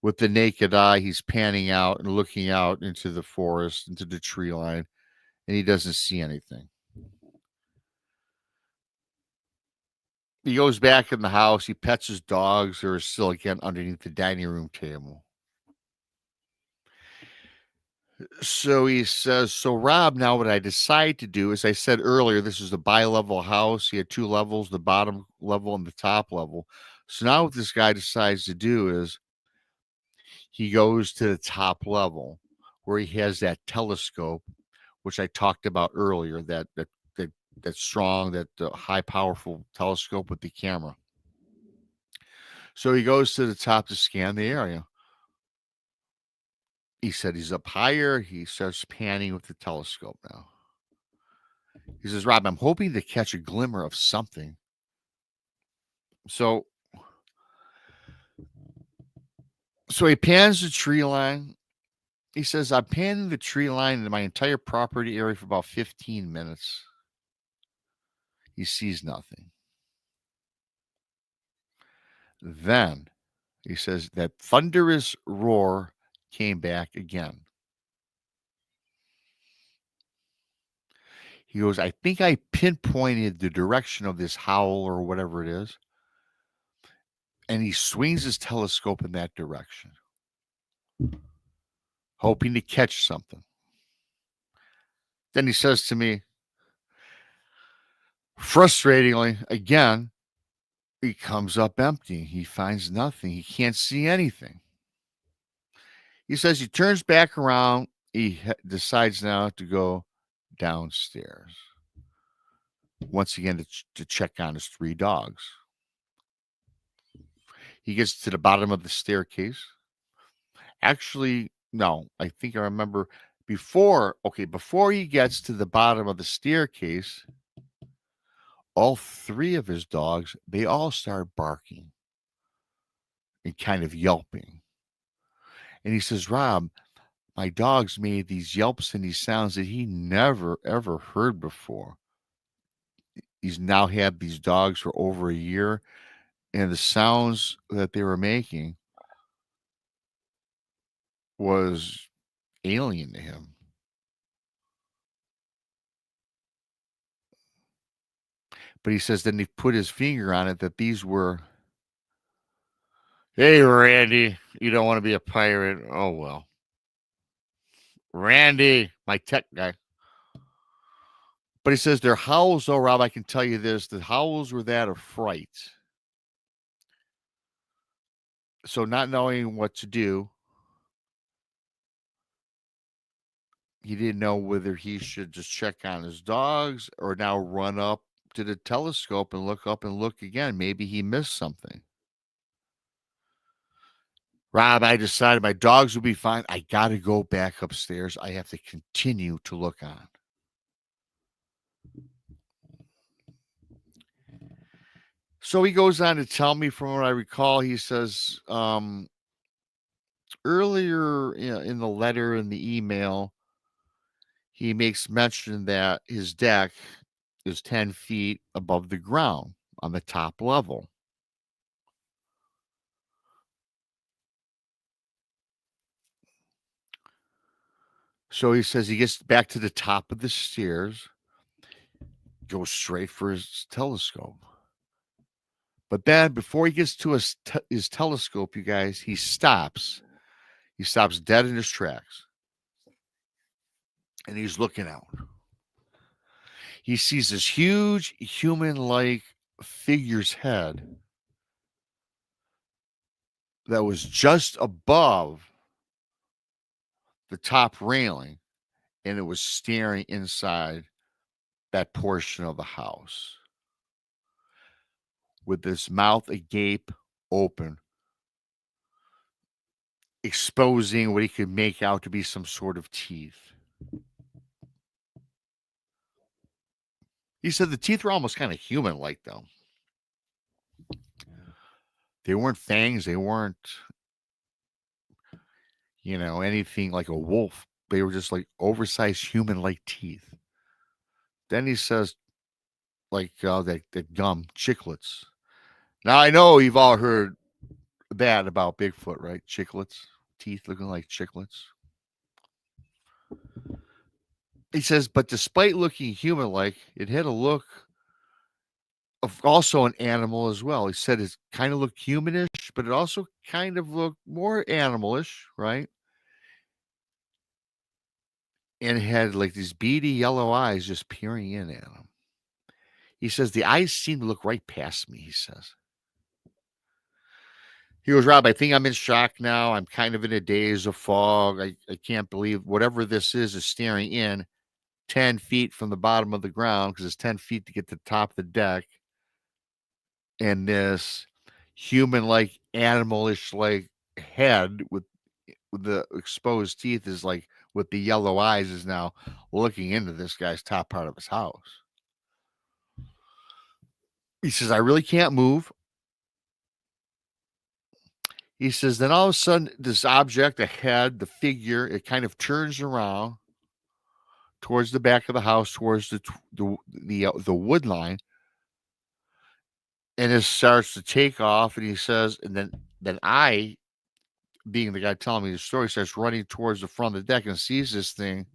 with the naked eye, he's panning out and looking out into the forest, into the tree line, and he doesn't see anything. He goes back in the house. He pets his dogs who are still again underneath the dining room table. So he says, so Rob, now what I decide to do, as I said earlier, this is a bi-level house. He had 2 levels, the bottom level and the top level. So now what this guy decides to do is he goes to the top level where he has that telescope, which I talked about earlier, that strong, that high powerful telescope with the camera. So he goes to the top to scan the area. He said he's up higher. He starts panning with the telescope now. He says, Rob, I'm hoping to catch a glimmer of something. So he pans the tree line. He says, I'm panning the tree line in my entire property area for about 15 minutes. He sees nothing. Then he says that thunderous roar came back again. He goes, I think I pinpointed the direction of this howl or whatever it is. And he swings his telescope in that direction, hoping to catch something. Then he says to me, frustratingly, again, he comes up empty. He finds nothing. He can't see anything. He says he turns back around. he decides now to go downstairs once again to check on his 3 dogs. He gets to the bottom of the staircase. Actually, no, I think I remember before he gets to the bottom of the staircase, all 3 of his dogs, they all start barking and kind of yelping. And he says, Rob, my dogs made these yelps and these sounds that he never, ever heard before. He's now had these dogs for over a year, and the sounds that they were making was alien to him. But he says then he put his finger on it that these were, hey, Randy, you don't want to be a pirate. Oh, well. Randy, my tech guy. But he says their howls, though, Rob, I can tell you this, the howls were that of fright. So not knowing what to do, he didn't know whether he should just check on his dogs or now run up to the telescope and look again. Maybe he missed something. Rob, I decided my dogs will be fine. I got to go back upstairs. I have to continue to look on. So he goes on to tell me, from what I recall, he says earlier in the letter, in the email, he makes mention that his deck is 10 feet above the ground on the top level. So he says he gets back to the top of the stairs, goes straight for his telescope. But then before he gets to his telescope, you guys, he stops. He stops dead in his tracks. And he's looking out. He sees this huge human-like figure's head that was just above the top railing, and it was staring inside that portion of the house with his mouth agape open, exposing what he could make out to be some sort of teeth. He said the teeth were almost kind of human-like, though. They weren't fangs. They weren't, anything like a wolf. They were just like oversized human-like teeth. Then he says, like that gum, chiclets. Now, I know you've all heard that about Bigfoot, right? Chiclets, teeth looking like chiclets. He says, but despite looking human-like, it had a look of also an animal as well. He said it kind of looked humanish, but it also kind of looked more animalish, right? And it had like these beady yellow eyes just peering in at him. He says, the eyes seem to look right past me, he says. He goes, Rob, I think I'm in shock now. I'm kind of in a daze of fog. I can't believe whatever this is staring in 10 feet from the bottom of the ground, because it's 10 feet to get to the top of the deck. And this human-like, animalish-like head with the exposed teeth is like, with the yellow eyes, is now looking into this guy's top part of his house. He says, I really can't move. He says, then all of a sudden, this object, the head, the figure, it kind of turns around towards the back of the house, towards the wood line, and it starts to take off. And he says, and then I, being the guy telling me the story, starts running towards the front of the deck and sees this thing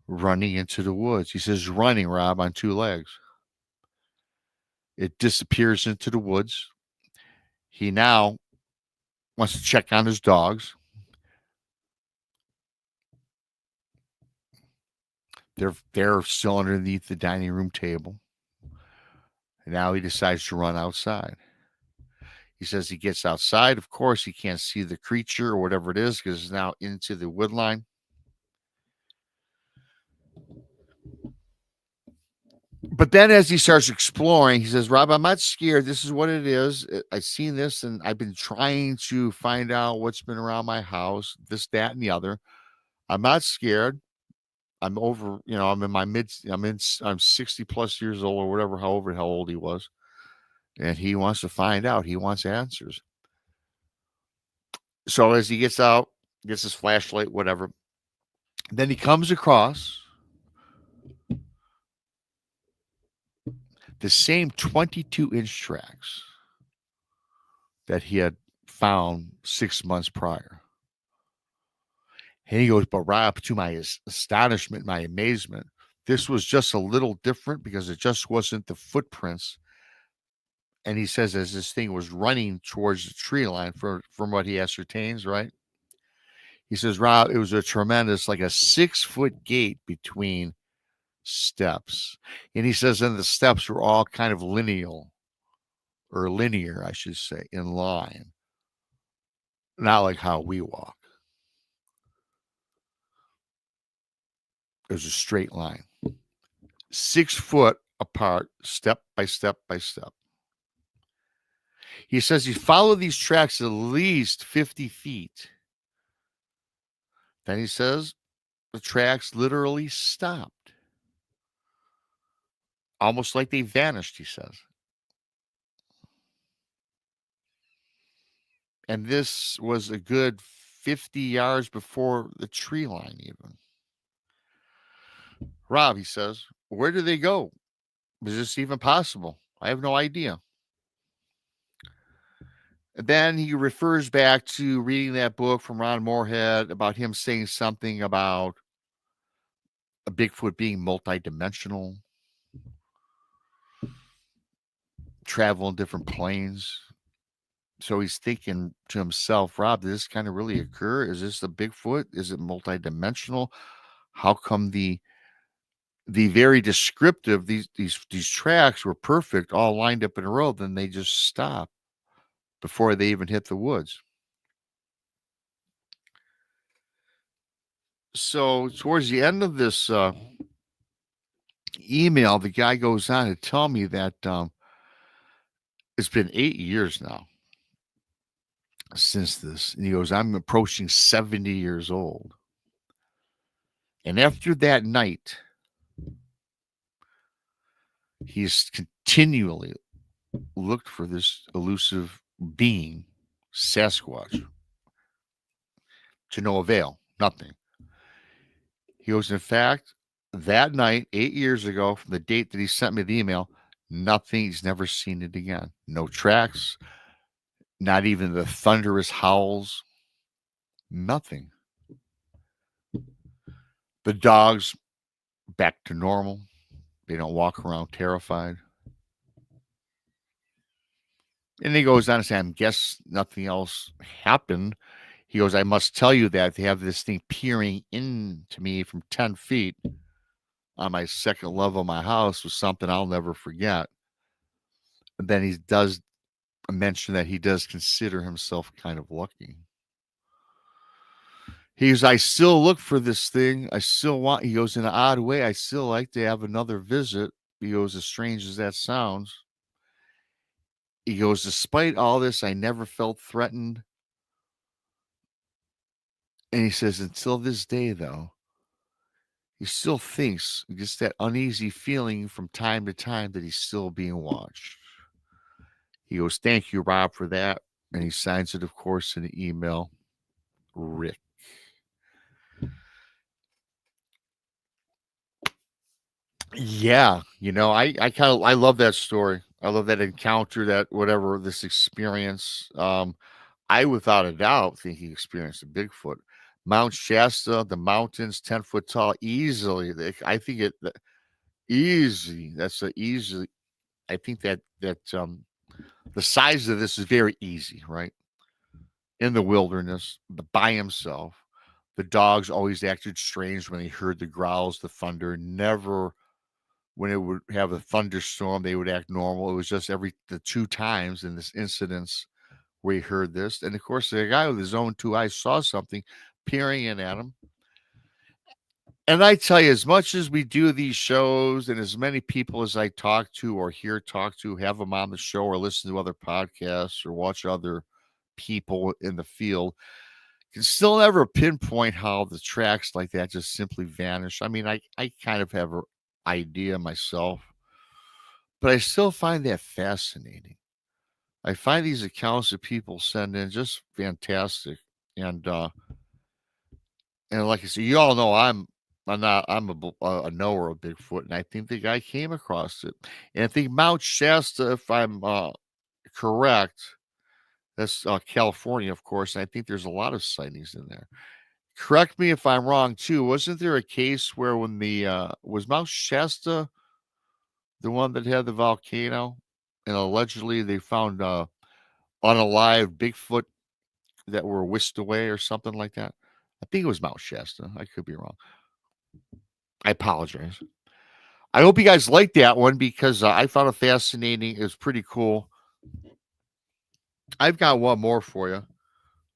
running into the woods. He says, running, Rob, on 2 legs. It disappears into the woods. He now wants to check on his dogs. They're still underneath the dining room table. And now he decides to run outside. He says he gets outside. Of course, he can't see the creature or whatever it is because it's now into the wood line. But then as he starts exploring, he says, Rob, I'm not scared. This is what it is. I've seen this and I've been trying to find out what's been around my house, this, that, and the other. I'm not scared. I'm over, I'm in my I'm 60 plus years old or whatever, how old he was. And he wants to find out. He wants answers. So as he gets out, gets his flashlight, whatever, then he comes across the same 22-inch tracks that he had found 6 months prior. And he goes, but Rob, to my astonishment, my amazement, this was just a little different because it just wasn't the footprints. And he says, as this thing was running towards the tree line, from what he ascertains, right? He says, Rob, it was a tremendous, like a 6-foot gate between steps. And he says, and the steps were all kind of linear, I should say, in line. Not like how we walk. It was a straight line. 6 foot apart, step by step by step. He says he followed these tracks at least 50 feet. Then he says the tracks literally stopped. Almost like they vanished, he says. And this was a good 50 yards before the tree line even. Rob, he says, where did they go? Is this even possible? I have no idea. And then he refers back to reading that book from Ron Moorhead about him saying something about a Bigfoot being multidimensional, travel in different planes. So he's thinking to himself, Rob, did this kind of really occur? Is this a Bigfoot? Is it multidimensional? How come the very descriptive, these tracks were perfect, all lined up in a row, then they just stop before they even hit the woods? So towards the end of this email, the guy goes on to tell me that it's been 8 years now since this. And he goes, I'm approaching 70 years old. And after that night, he's continually looked for this elusive being, Sasquatch, to no avail, nothing. He goes, in fact, that night, 8 years ago, from the date that he sent me the email, nothing, he's never seen it again. No tracks, not even the thunderous howls, nothing. The dogs back to normal. They don't walk around terrified. And he goes on to say, I guess nothing else happened. He goes, I must tell you that they have this thing peering into me from 10 feet on my second level of my house was something I'll never forget. And then he does mention that he does consider himself kind of lucky. He goes, I still look for this thing. He goes, in an odd way, I still like to have another visit. He goes, as strange as that sounds. He goes, despite all this, I never felt threatened. And he says, until this day, though, he still thinks, gets that uneasy feeling from time to time that he's still being watched. He goes, thank you, Rob, for that. And he signs it, of course, in an email, Rick. Yeah, I love that story. I love that encounter, that whatever, this experience. I, without a doubt, think he experienced a Bigfoot. Mount Shasta, the mountains, 10 foot tall, easily. I think easy. That's a easy. I think that the size of this is very easy, right? In the wilderness, by himself. The dogs always acted strange when they heard the growls, the thunder. Never, when it would have a thunderstorm, they would act normal. It was just the 2 times in this incidents where he heard this. And of course, the guy with his own 2 eyes saw something peering in at him. And I tell you, as much as we do these shows and as many people as I talk to or hear talk to, have them on the show or listen to other podcasts or watch other people in the field, can still never pinpoint how the tracks like that just simply vanish. I mean, I kind of have an idea myself, but I still find that fascinating. I find these accounts that people send in just fantastic. And and like I said, you all know I'm a knower of Bigfoot, and I think the guy came across it. And I think Mount Shasta, if I'm correct, that's California, of course. And I think there's a lot of sightings in there. Correct me if I'm wrong too. Wasn't there a case where when the was Mount Shasta the one that had the volcano, and allegedly they found unalive Bigfoot that were whisked away or something like that? I think it was Mount Shasta. I could be wrong. I apologize. I hope you guys liked that one because I found it fascinating. It was pretty cool. I've got one more for you.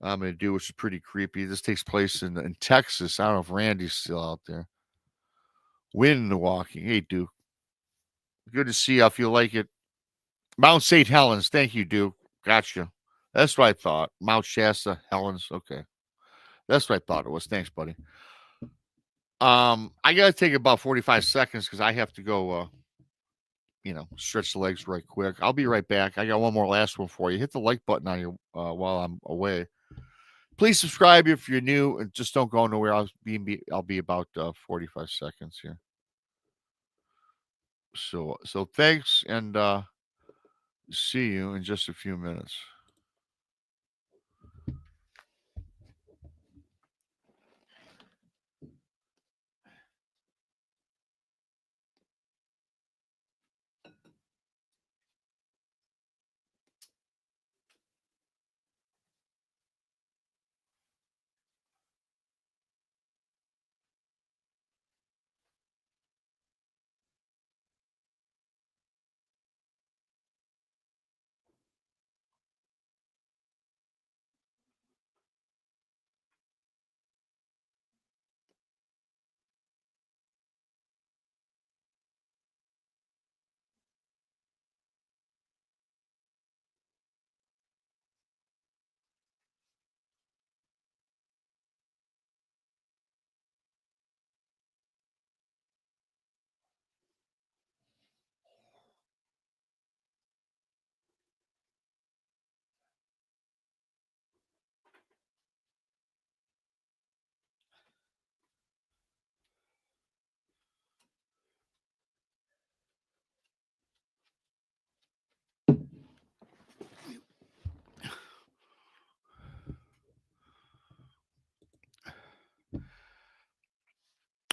I'm going to do, which is pretty creepy. This takes place in Texas. I don't know if Randy's still out there. Wind walking. Hey, Duke. Good to see you if you like it. Mount St. Helens. Thank you, Duke. Gotcha. That's what I thought. Mount Shasta, Helens. Okay. That's what I thought it was. Thanks, buddy. I gotta take about 45 seconds because I have to go stretch the legs right quick. I'll be right back. I got one more last one for you. Hit the like button on you while I'm away. Please subscribe if you're new and just don't go nowhere. I'll be about 45 seconds here. So thanks and see you in just a few minutes.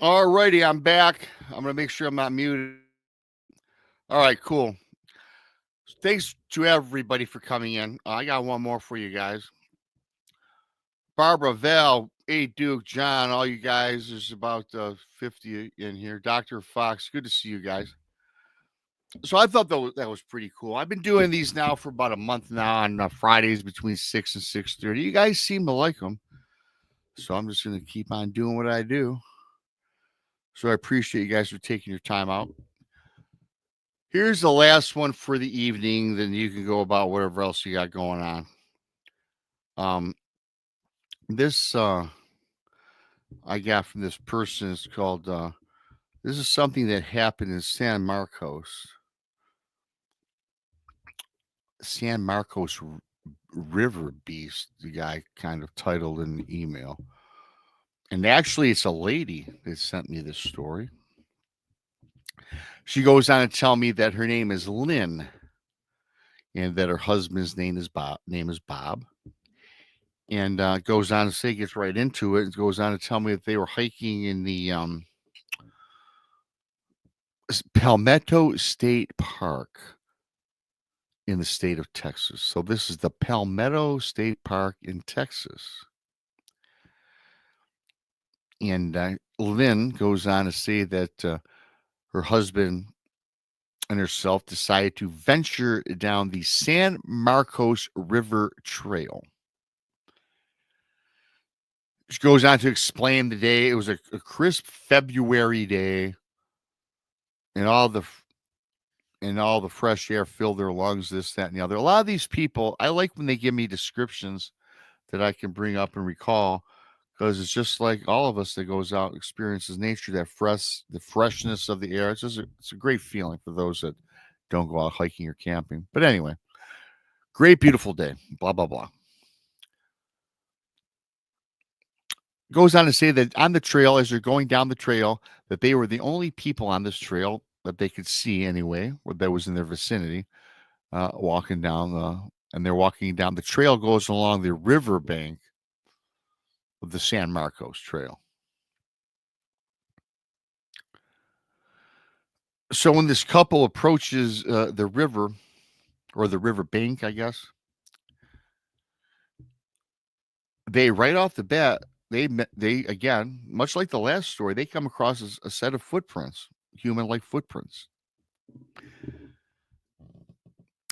All righty, I'm back. I'm gonna make sure I'm not muted. All right, cool. Thanks to everybody for coming in. I got one more for you guys. Barbara, Val, A. Duke, John, all you guys. There's about 50 in here. Dr. Fox, good to see you guys. So I thought that was pretty cool. I've been doing these now for about a month now on Fridays between 6 and 6:30. You guys seem to like them. So I'm just going to keep on doing what I do. So I appreciate you guys for taking your time out. Here's the last one for the evening. Then you can go about whatever else you got going on. This I got from this person. It's called this is something that happened in San Marcos River Beast, the guy kind of titled in the email. And actually it's a lady that sent me this story. She goes on to tell me that her name is Lynn and that her husband's name is Bob. And goes on to say, gets right into it. It goes on to tell me that they were hiking in the Palmetto State Park in the state of Texas. So this is the Palmetto State Park in Texas. And Lynn goes on to say that her husband and herself decided to venture down the San Marcos River Trail. She goes on to explain the day. It was a crisp February day, and all the fresh air filled their lungs. This, that, and the other. A lot of these people, I like when they give me descriptions that I can bring up and recall, because it's just like all of us that goes out experiences nature. The freshness of the air. It's a great feeling for those that don't go out hiking or camping. But anyway, great, beautiful day. Blah blah blah. Goes on to say that on the trail, as they're going down the trail, that they were the only people on this trail that they could see anyway, or that was in their vicinity, walking down and they're walking down. The trail goes along the riverbank of the San Marcos Trail. So when this couple approaches the river, or the riverbank, I guess, they right off the bat, they again, much like the last story, they come across a set of footprints, human-like footprints.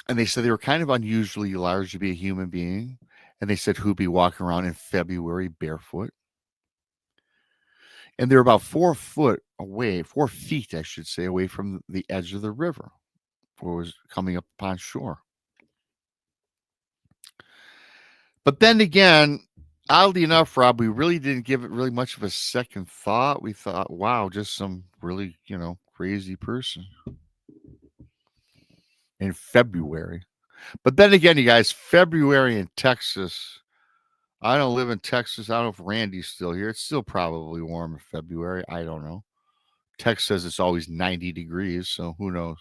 And they said they were kind of unusually large to be a human being. And they said who'd be walking around in February barefoot. And they're about 4 feet, I should say, away from the edge of the river, where it was coming up upon shore. But then again, oddly enough, Rob, we really didn't give it really much of a second thought. We thought, wow, just some really, crazy person in February. But then again, you guys, February in Texas, I don't live in Texas. I don't know if Randy's still here. It's still probably warm in February. I don't know. Text says it's always 90 degrees, so who knows?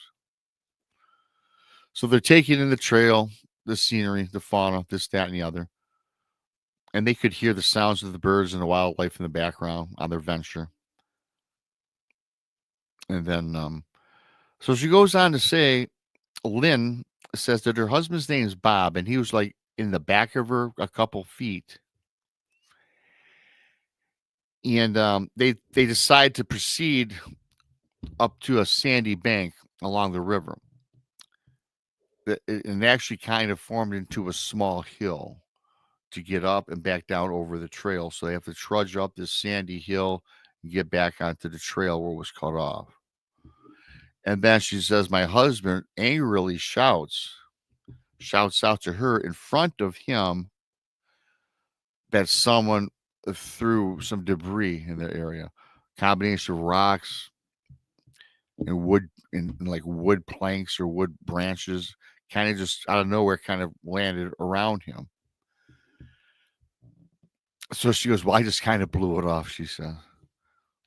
So they're taking in the trail, the scenery, the fauna, this, that, and the other. And they could hear the sounds of the birds and the wildlife in the background on their venture. And then, so she goes on to say, Lynn says that her husband's name is Bob, and he was like in the back of her a couple feet. And they decide to proceed up to a sandy bank along the river. And actually kind of formed into a small hill to get up and back down over the trail. So they have to trudge up this sandy hill and get back onto the trail where it was cut off. And then she says, my husband angrily shouts out to her in front of him that someone threw some debris in the area, combination of rocks and wood, and like wood planks or wood branches, kind of just out of nowhere, kind of landed around him. So she goes, well, I just kind of blew it off, she said.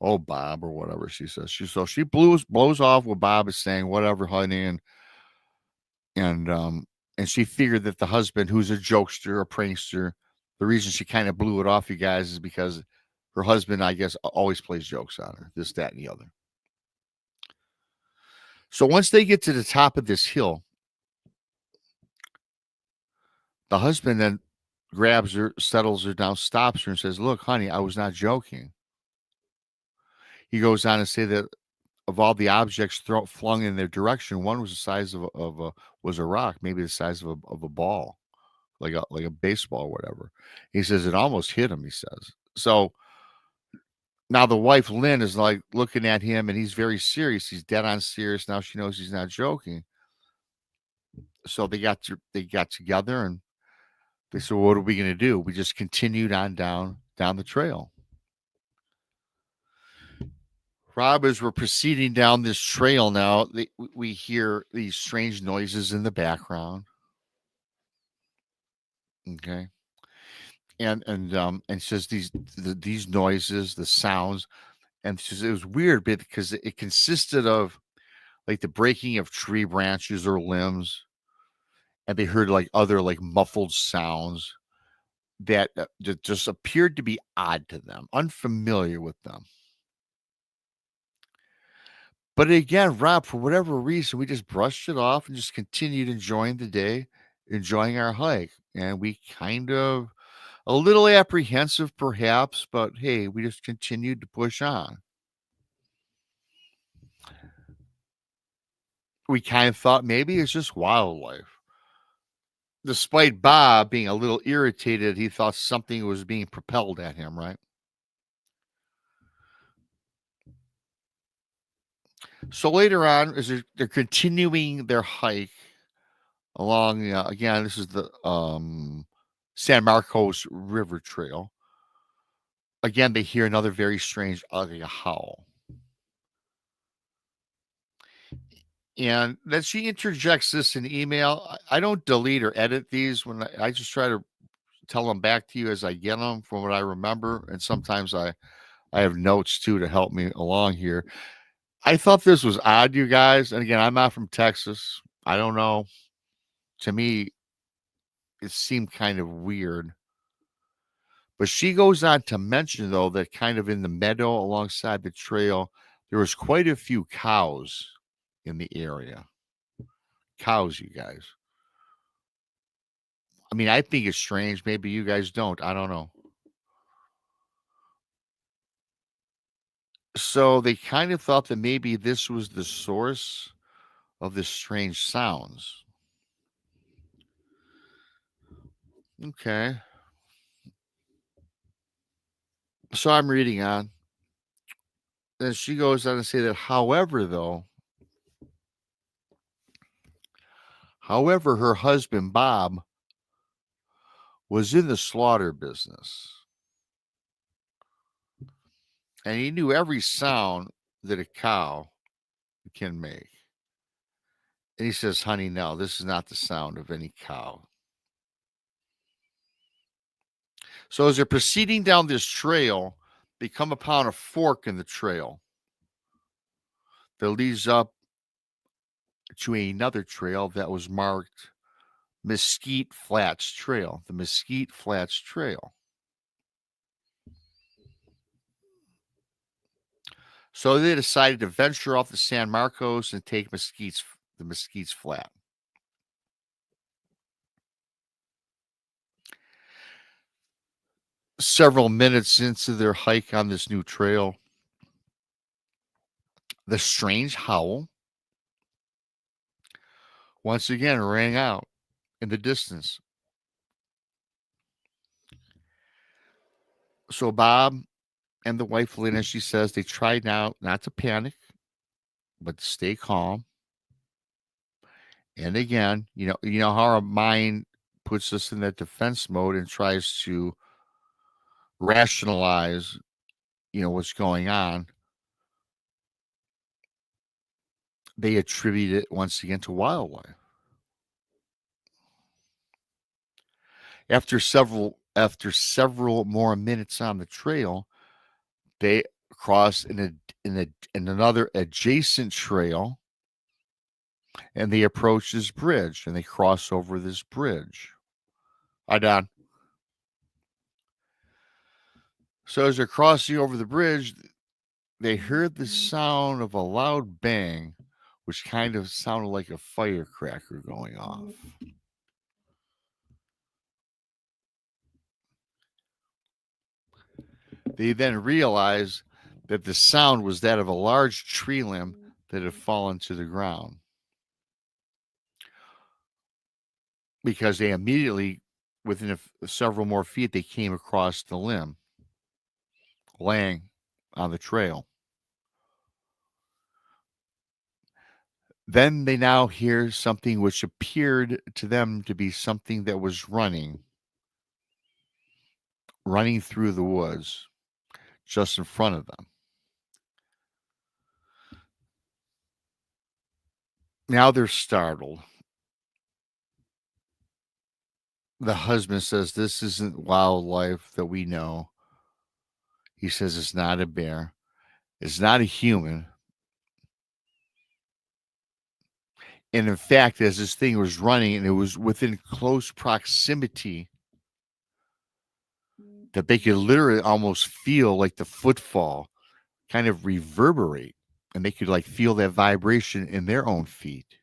Oh, Bob, or whatever she says. She blows off what Bob is saying, whatever, honey, and she figured that the husband, who's a jokester, a prankster, the reason she kind of blew it off, you guys, is because her husband, I guess, always plays jokes on her, this, that, and the other. So once they get to the top of this hill, the husband then grabs her, settles her down, stops her, and says, look, honey, I was not joking. He goes on to say that of all the objects flung in their direction, one was the size of a rock, maybe the size of a ball, like a baseball or whatever. He says it almost hit him, he says. So now the wife, Lynn, is like looking at him, and he's very serious. He's dead on serious. Now she knows he's not joking. So they got together, and they said, what are we going to do? We just continued on down the trail. Rob, as we're proceeding down this trail now, we hear these strange noises in the background. Okay. And says these noises, the sounds, and says it was weird because it consisted of like the breaking of tree branches or limbs, and they heard like other like muffled sounds that just appeared to be odd to them, unfamiliar with them. But again, Rob, for whatever reason, we just brushed it off and just continued enjoying the day, enjoying our hike. And we kind of a little apprehensive, perhaps, but hey, we just continued to push on. We kind of thought maybe it's just wildlife. despite Bob being a little irritated, he thought something was being propelled at him, right? So later on, as they're continuing their hike along, again, this is the San Marcos River Trail. Again, they hear another very strange, ugly howl. And then she interjects this in email. I don't delete or edit these when I just try to tell them back to you as I get them from what I remember. And sometimes I have notes too to help me along here. I thought this was odd, you guys. And again, I'm not from Texas. I don't know. To me, it seemed kind of weird. But she goes on to mention, though, that kind of in the meadow alongside the trail, there was quite a few cows in the area. Cows, you guys. I mean, I think it's strange. Maybe you guys don't. I don't know. So they kind of thought that maybe this was the source of the strange sounds. Okay. So I'm reading on. Then she goes on to say that, however, her husband, Bob, was in the slaughter business. And he knew every sound that a cow can make. And he says, honey, no, this is not the sound of any cow. So as they're proceeding down this trail, they come upon a fork in the trail that leads up to another trail that was marked Mesquite Flats Trail, the Mesquite Flats Trail. So they decided to venture off the San Marcos and take the Mesquite's Flat. Several minutes into their hike on this new trail, the strange howl once again rang out in the distance. So Bob and the wife Lynn, as she says, they tried now not to panic, but to stay calm. And again, you know how our mind puts us in that defense mode and tries to rationalize, what's going on. They attribute it once again to wildlife. After several more minutes on the trail, they cross in another adjacent trail, and they approach this bridge, and they cross over this bridge. Hi, Don. So as they're crossing over the bridge, they heard the sound of a loud bang, which kind of sounded like a firecracker going off. They then realized that the sound was that of a large tree limb that had fallen to the ground. Because they immediately, within several more feet, they came across the limb laying on the trail. Then they now hear something which appeared to them to be something that was running through the woods just in front of them. Now they're startled. The husband says, this isn't wildlife that we know. He says it's not a bear. It's not a human. And in fact, as this thing was running and it was within close proximity, that they could literally almost feel like the footfall kind of reverberate, and they could like feel that vibration in their own feet.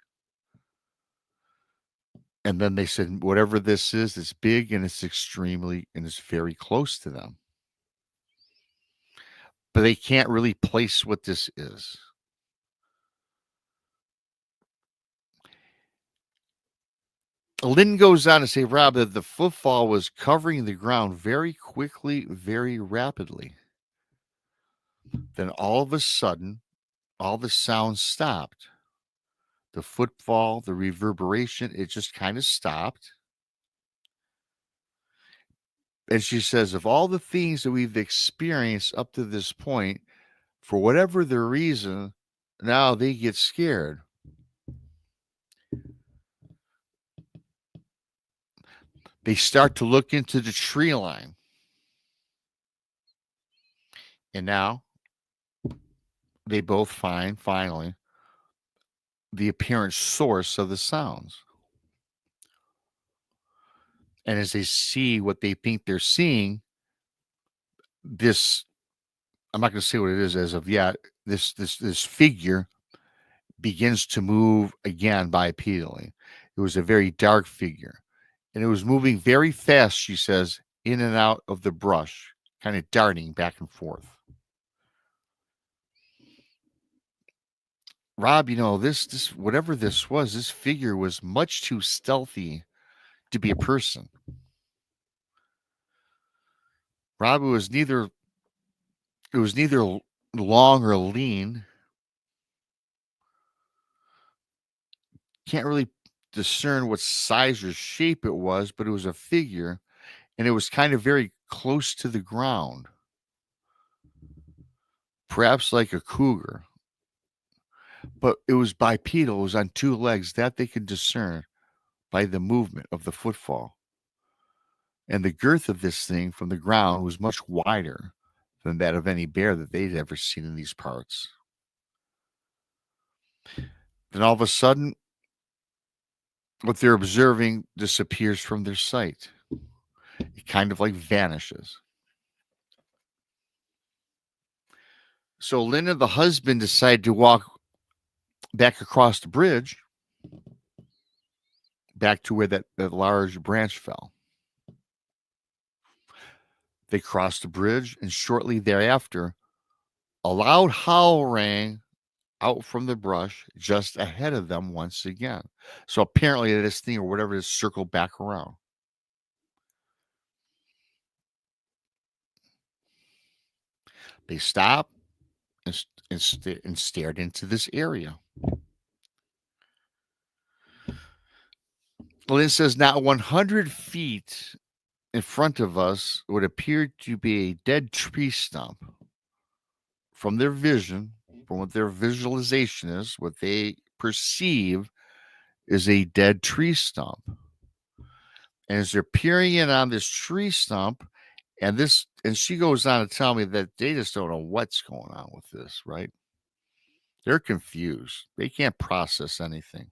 And then they said, whatever this is, it's big and it's very close to them. But they can't really place what this is. Lynn goes on to say, Rob, that the footfall was covering the ground very quickly, very rapidly. Then all of a sudden, all the sounds stopped. The footfall, the reverberation, it just kind of stopped. And she says, of all the things that we've experienced up to this point, for whatever the reason, now they get scared. They start to look into the tree line. And now they both find, finally, the apparent source of the sounds. And as they see what they think they're seeing, this, I'm not going to say what it is as of yet, this figure begins to move again bipedally. It was a very dark figure. And it was moving very fast, she says, in and out of the brush, kind of darting back and forth. Rob, this whatever this was, this figure was much too stealthy to be a person. Rob, it was neither long or lean. Can't really discern what size or shape it was, but it was a figure, and it was kind of very close to the ground. Perhaps like a cougar. But it was bipedal, it was on two legs, that they could discern by the movement of the footfall. And the girth of this thing from the ground was much wider than that of any bear that they'd ever seen in these parts. Then all of a sudden, what they're observing disappears from their sight. It kind of like vanishes. So Lynn and the husband decide to walk back across the bridge, back to where that large branch fell. They crossed the bridge, and shortly thereafter, a loud howl rang out from the brush just ahead of them once again. So apparently this thing or whatever is circled back around. They stopped and stared into this area. Lynn says, not 100 feet in front of us would appear to be a dead tree stump. From their vision, from what their visualization is, what they perceive is a dead tree stump. And as they're peering in on this tree stump, and she goes on to tell me that they just don't know what's going on with this, right? They're confused. They can't process anything.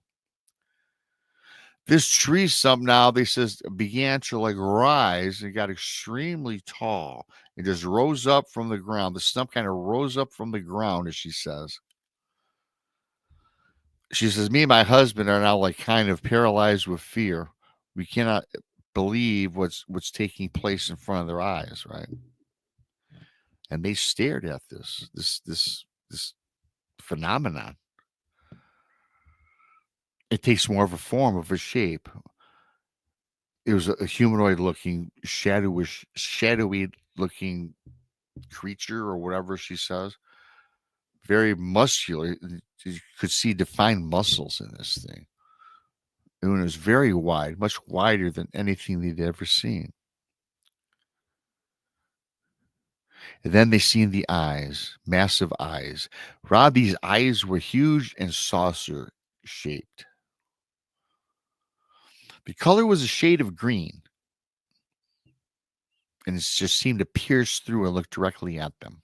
This tree stump now, they says, began to like rise and got extremely tall. It just rose up from the ground. The stump kind of rose up from the ground, as she says. She says, me and my husband are now like kind of paralyzed with fear. We cannot believe what's taking place in front of their eyes, right? And they stared at this phenomenon. It takes more of a form, of a shape. It was a humanoid looking, shadowy looking creature or whatever she says. Very muscular. You could see defined muscles in this thing. And it was very wide, much wider than anything they'd ever seen. And then they seen the eyes, massive eyes. Rob, these eyes were huge and saucer shaped. The color was a shade of green. And it just seemed to pierce through and look directly at them.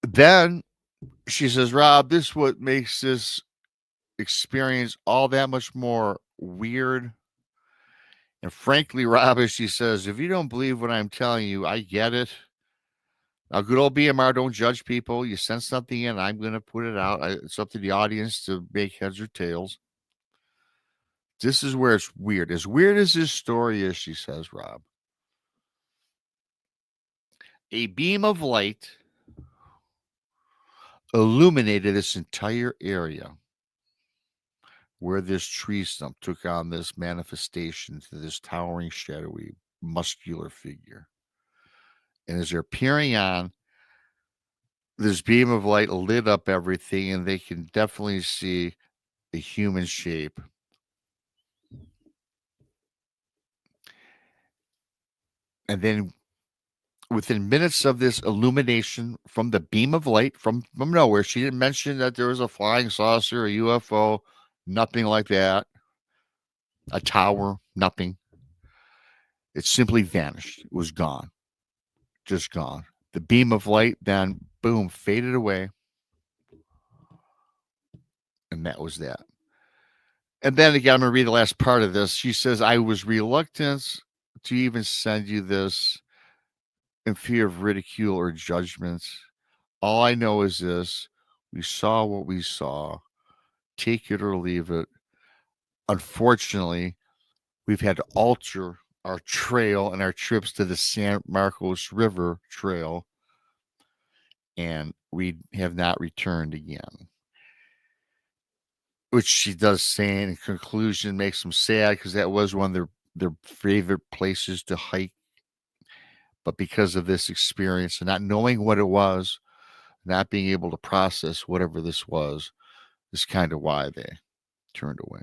Then she says, Rob, this is what makes this experience all that much more weird. And frankly, Rob, as she says, if you don't believe what I'm telling you, I get it. Now, good old BMR, don't judge people. You send something in, I'm going to put it out. It's up to the audience to make heads or tails. This is where it's weird. As weird as this story is, she says, Rob, a beam of light illuminated this entire area where this tree stump took on this manifestation to this towering, shadowy, muscular figure. And as they're peering on, this beam of light lit up everything, and they can definitely see a human shape. And then within minutes of this illumination from the beam of light from nowhere, she didn't mention that there was a flying saucer, a UFO, nothing like that, a tower, nothing. It simply vanished. It was gone, just gone. The beam of light then, boom, faded away. And that was that. And then again, I'm going to read the last part of this. She says, I was reluctant to even send you this in fear of ridicule or judgment. All I know is this: we saw what we saw. Take it or leave it. Unfortunately, we've had to alter our trail and our trips to the San Marcos River Trail, and we have not returned again. Which she does say in conclusion makes them sad because that was one of their favorite places to hike. But because of this experience and not knowing what it was, not being able to process whatever this was, is kind of why they turned away.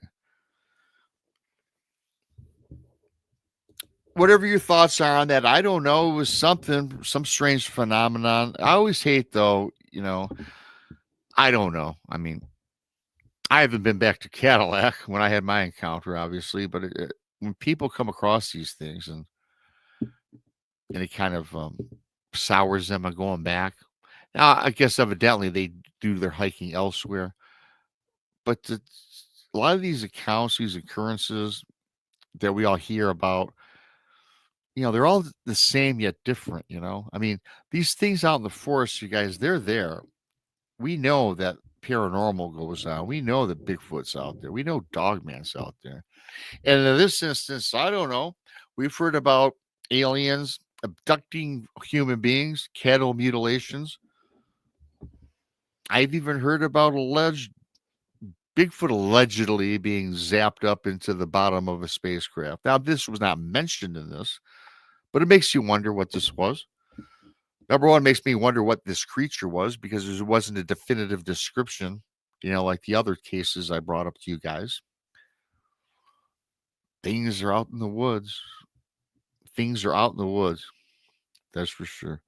Whatever your thoughts are on that, I don't know. It was something, some strange phenomenon. I always hate, though, I don't know. I mean, I haven't been back to Cadillac when I had my encounter, obviously, but when people come across these things and it kind of sours them on going back. Now, I guess evidently they do their hiking elsewhere, but a lot of these accounts, these occurrences that we all hear about, they're all the same yet different. I mean, these things out in the forest, you guys, they're there. We know that paranormal goes on. We know that Bigfoot's out there. We know dogman's out there. And in this instance, I don't know. We've heard about aliens abducting human beings, cattle mutilations. I've even heard about alleged Bigfoot allegedly being zapped up into the bottom of a spacecraft. Now, this was not mentioned in this, but it makes you wonder what this was. Number one, makes me wonder what this creature was because there wasn't a definitive description, like the other cases I brought up to you guys. Things are out in the woods. Things are out in the woods. That's for sure.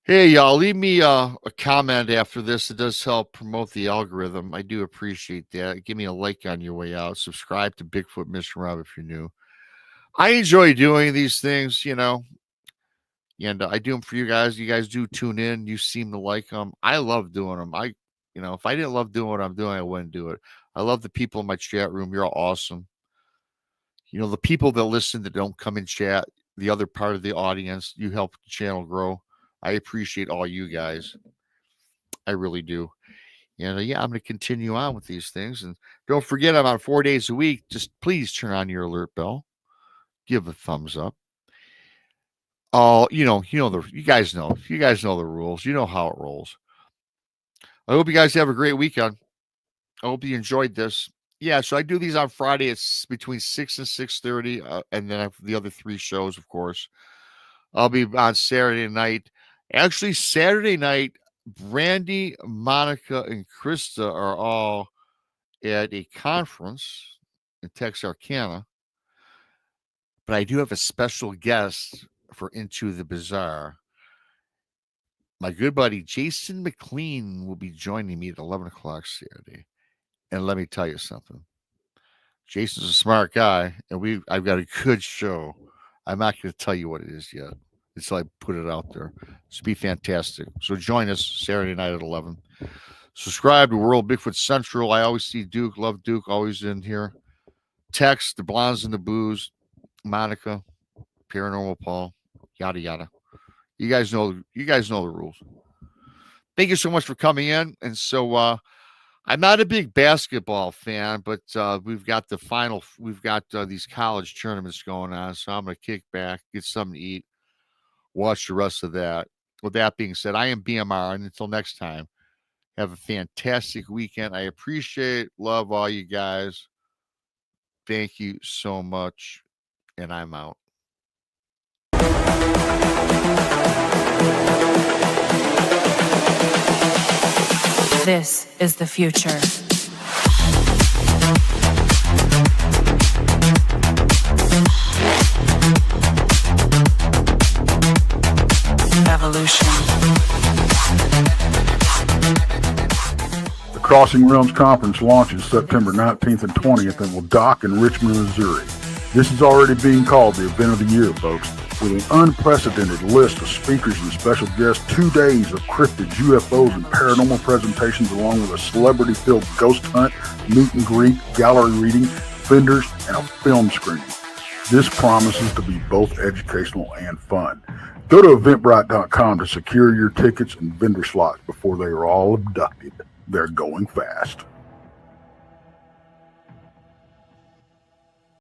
Hey, y'all, leave me a comment after this. It does help promote the algorithm. I do appreciate that. Give me a like on your way out. Subscribe to bigfootmichiganrob if you're new. I enjoy doing these things, and I do them for you guys. You guys do tune in. You seem to like them. I love doing them. If I didn't love doing what I'm doing, I wouldn't do it. I love the people in my chat room. You're all awesome. The people that listen that don't come in chat, the other part of the audience, you help the channel grow. I appreciate all you guys. I really do. And I'm going to continue on with these things. And don't forget, I'm on 4 days a week. Just please turn on your alert bell. Give a thumbs up. Oh, you guys know the rules. You know how it rolls. I hope you guys have a great weekend. I hope you enjoyed this. Yeah, so I do these on Friday. It's between 6 and 6:30, and then I have the other 3 shows, of course. I'll be on Saturday night. Actually, Saturday night, Brandy, Monica, and Krista are all at a conference in Texarkana. But I do have a special guest for Into the Bizarre. My good buddy Jason McLean will be joining me at 11 o'clock Saturday. And let me tell you something. Jason's a smart guy, and I've got a good show. I'm not going to tell you what it is yet until I put it out there. It's be fantastic. So join us Saturday night at 11. Subscribe to World Bigfoot Central. I always see Duke. Love Duke. Always in here. Text the Blondes and the Booze, Monica, Paranormal Paul, yada yada. You guys know the rules. Thank you so much for coming in. And so I'm not a big basketball fan, but we've got these college tournaments going on. So I'm going to kick back, get something to eat, watch the rest of that. With that being said, I am BMR. And until next time, Have a fantastic weekend. I appreciate, love all you guys. Thank you so much. And I'm out. This is the future. Evolution. The Crossing Realms Conference launches September 19th and 20th and will dock in Richmond, Missouri. This is already being called the event of the year, folks, with an unprecedented list of speakers and special guests, 2 days of cryptids, UFOs, and paranormal presentations, along with a celebrity-filled ghost hunt, meet and greet, gallery reading, vendors, and a film screening. This promises to be both educational and fun. Go to eventbrite.com to secure your tickets and vendor slots before they are all abducted. They're going fast.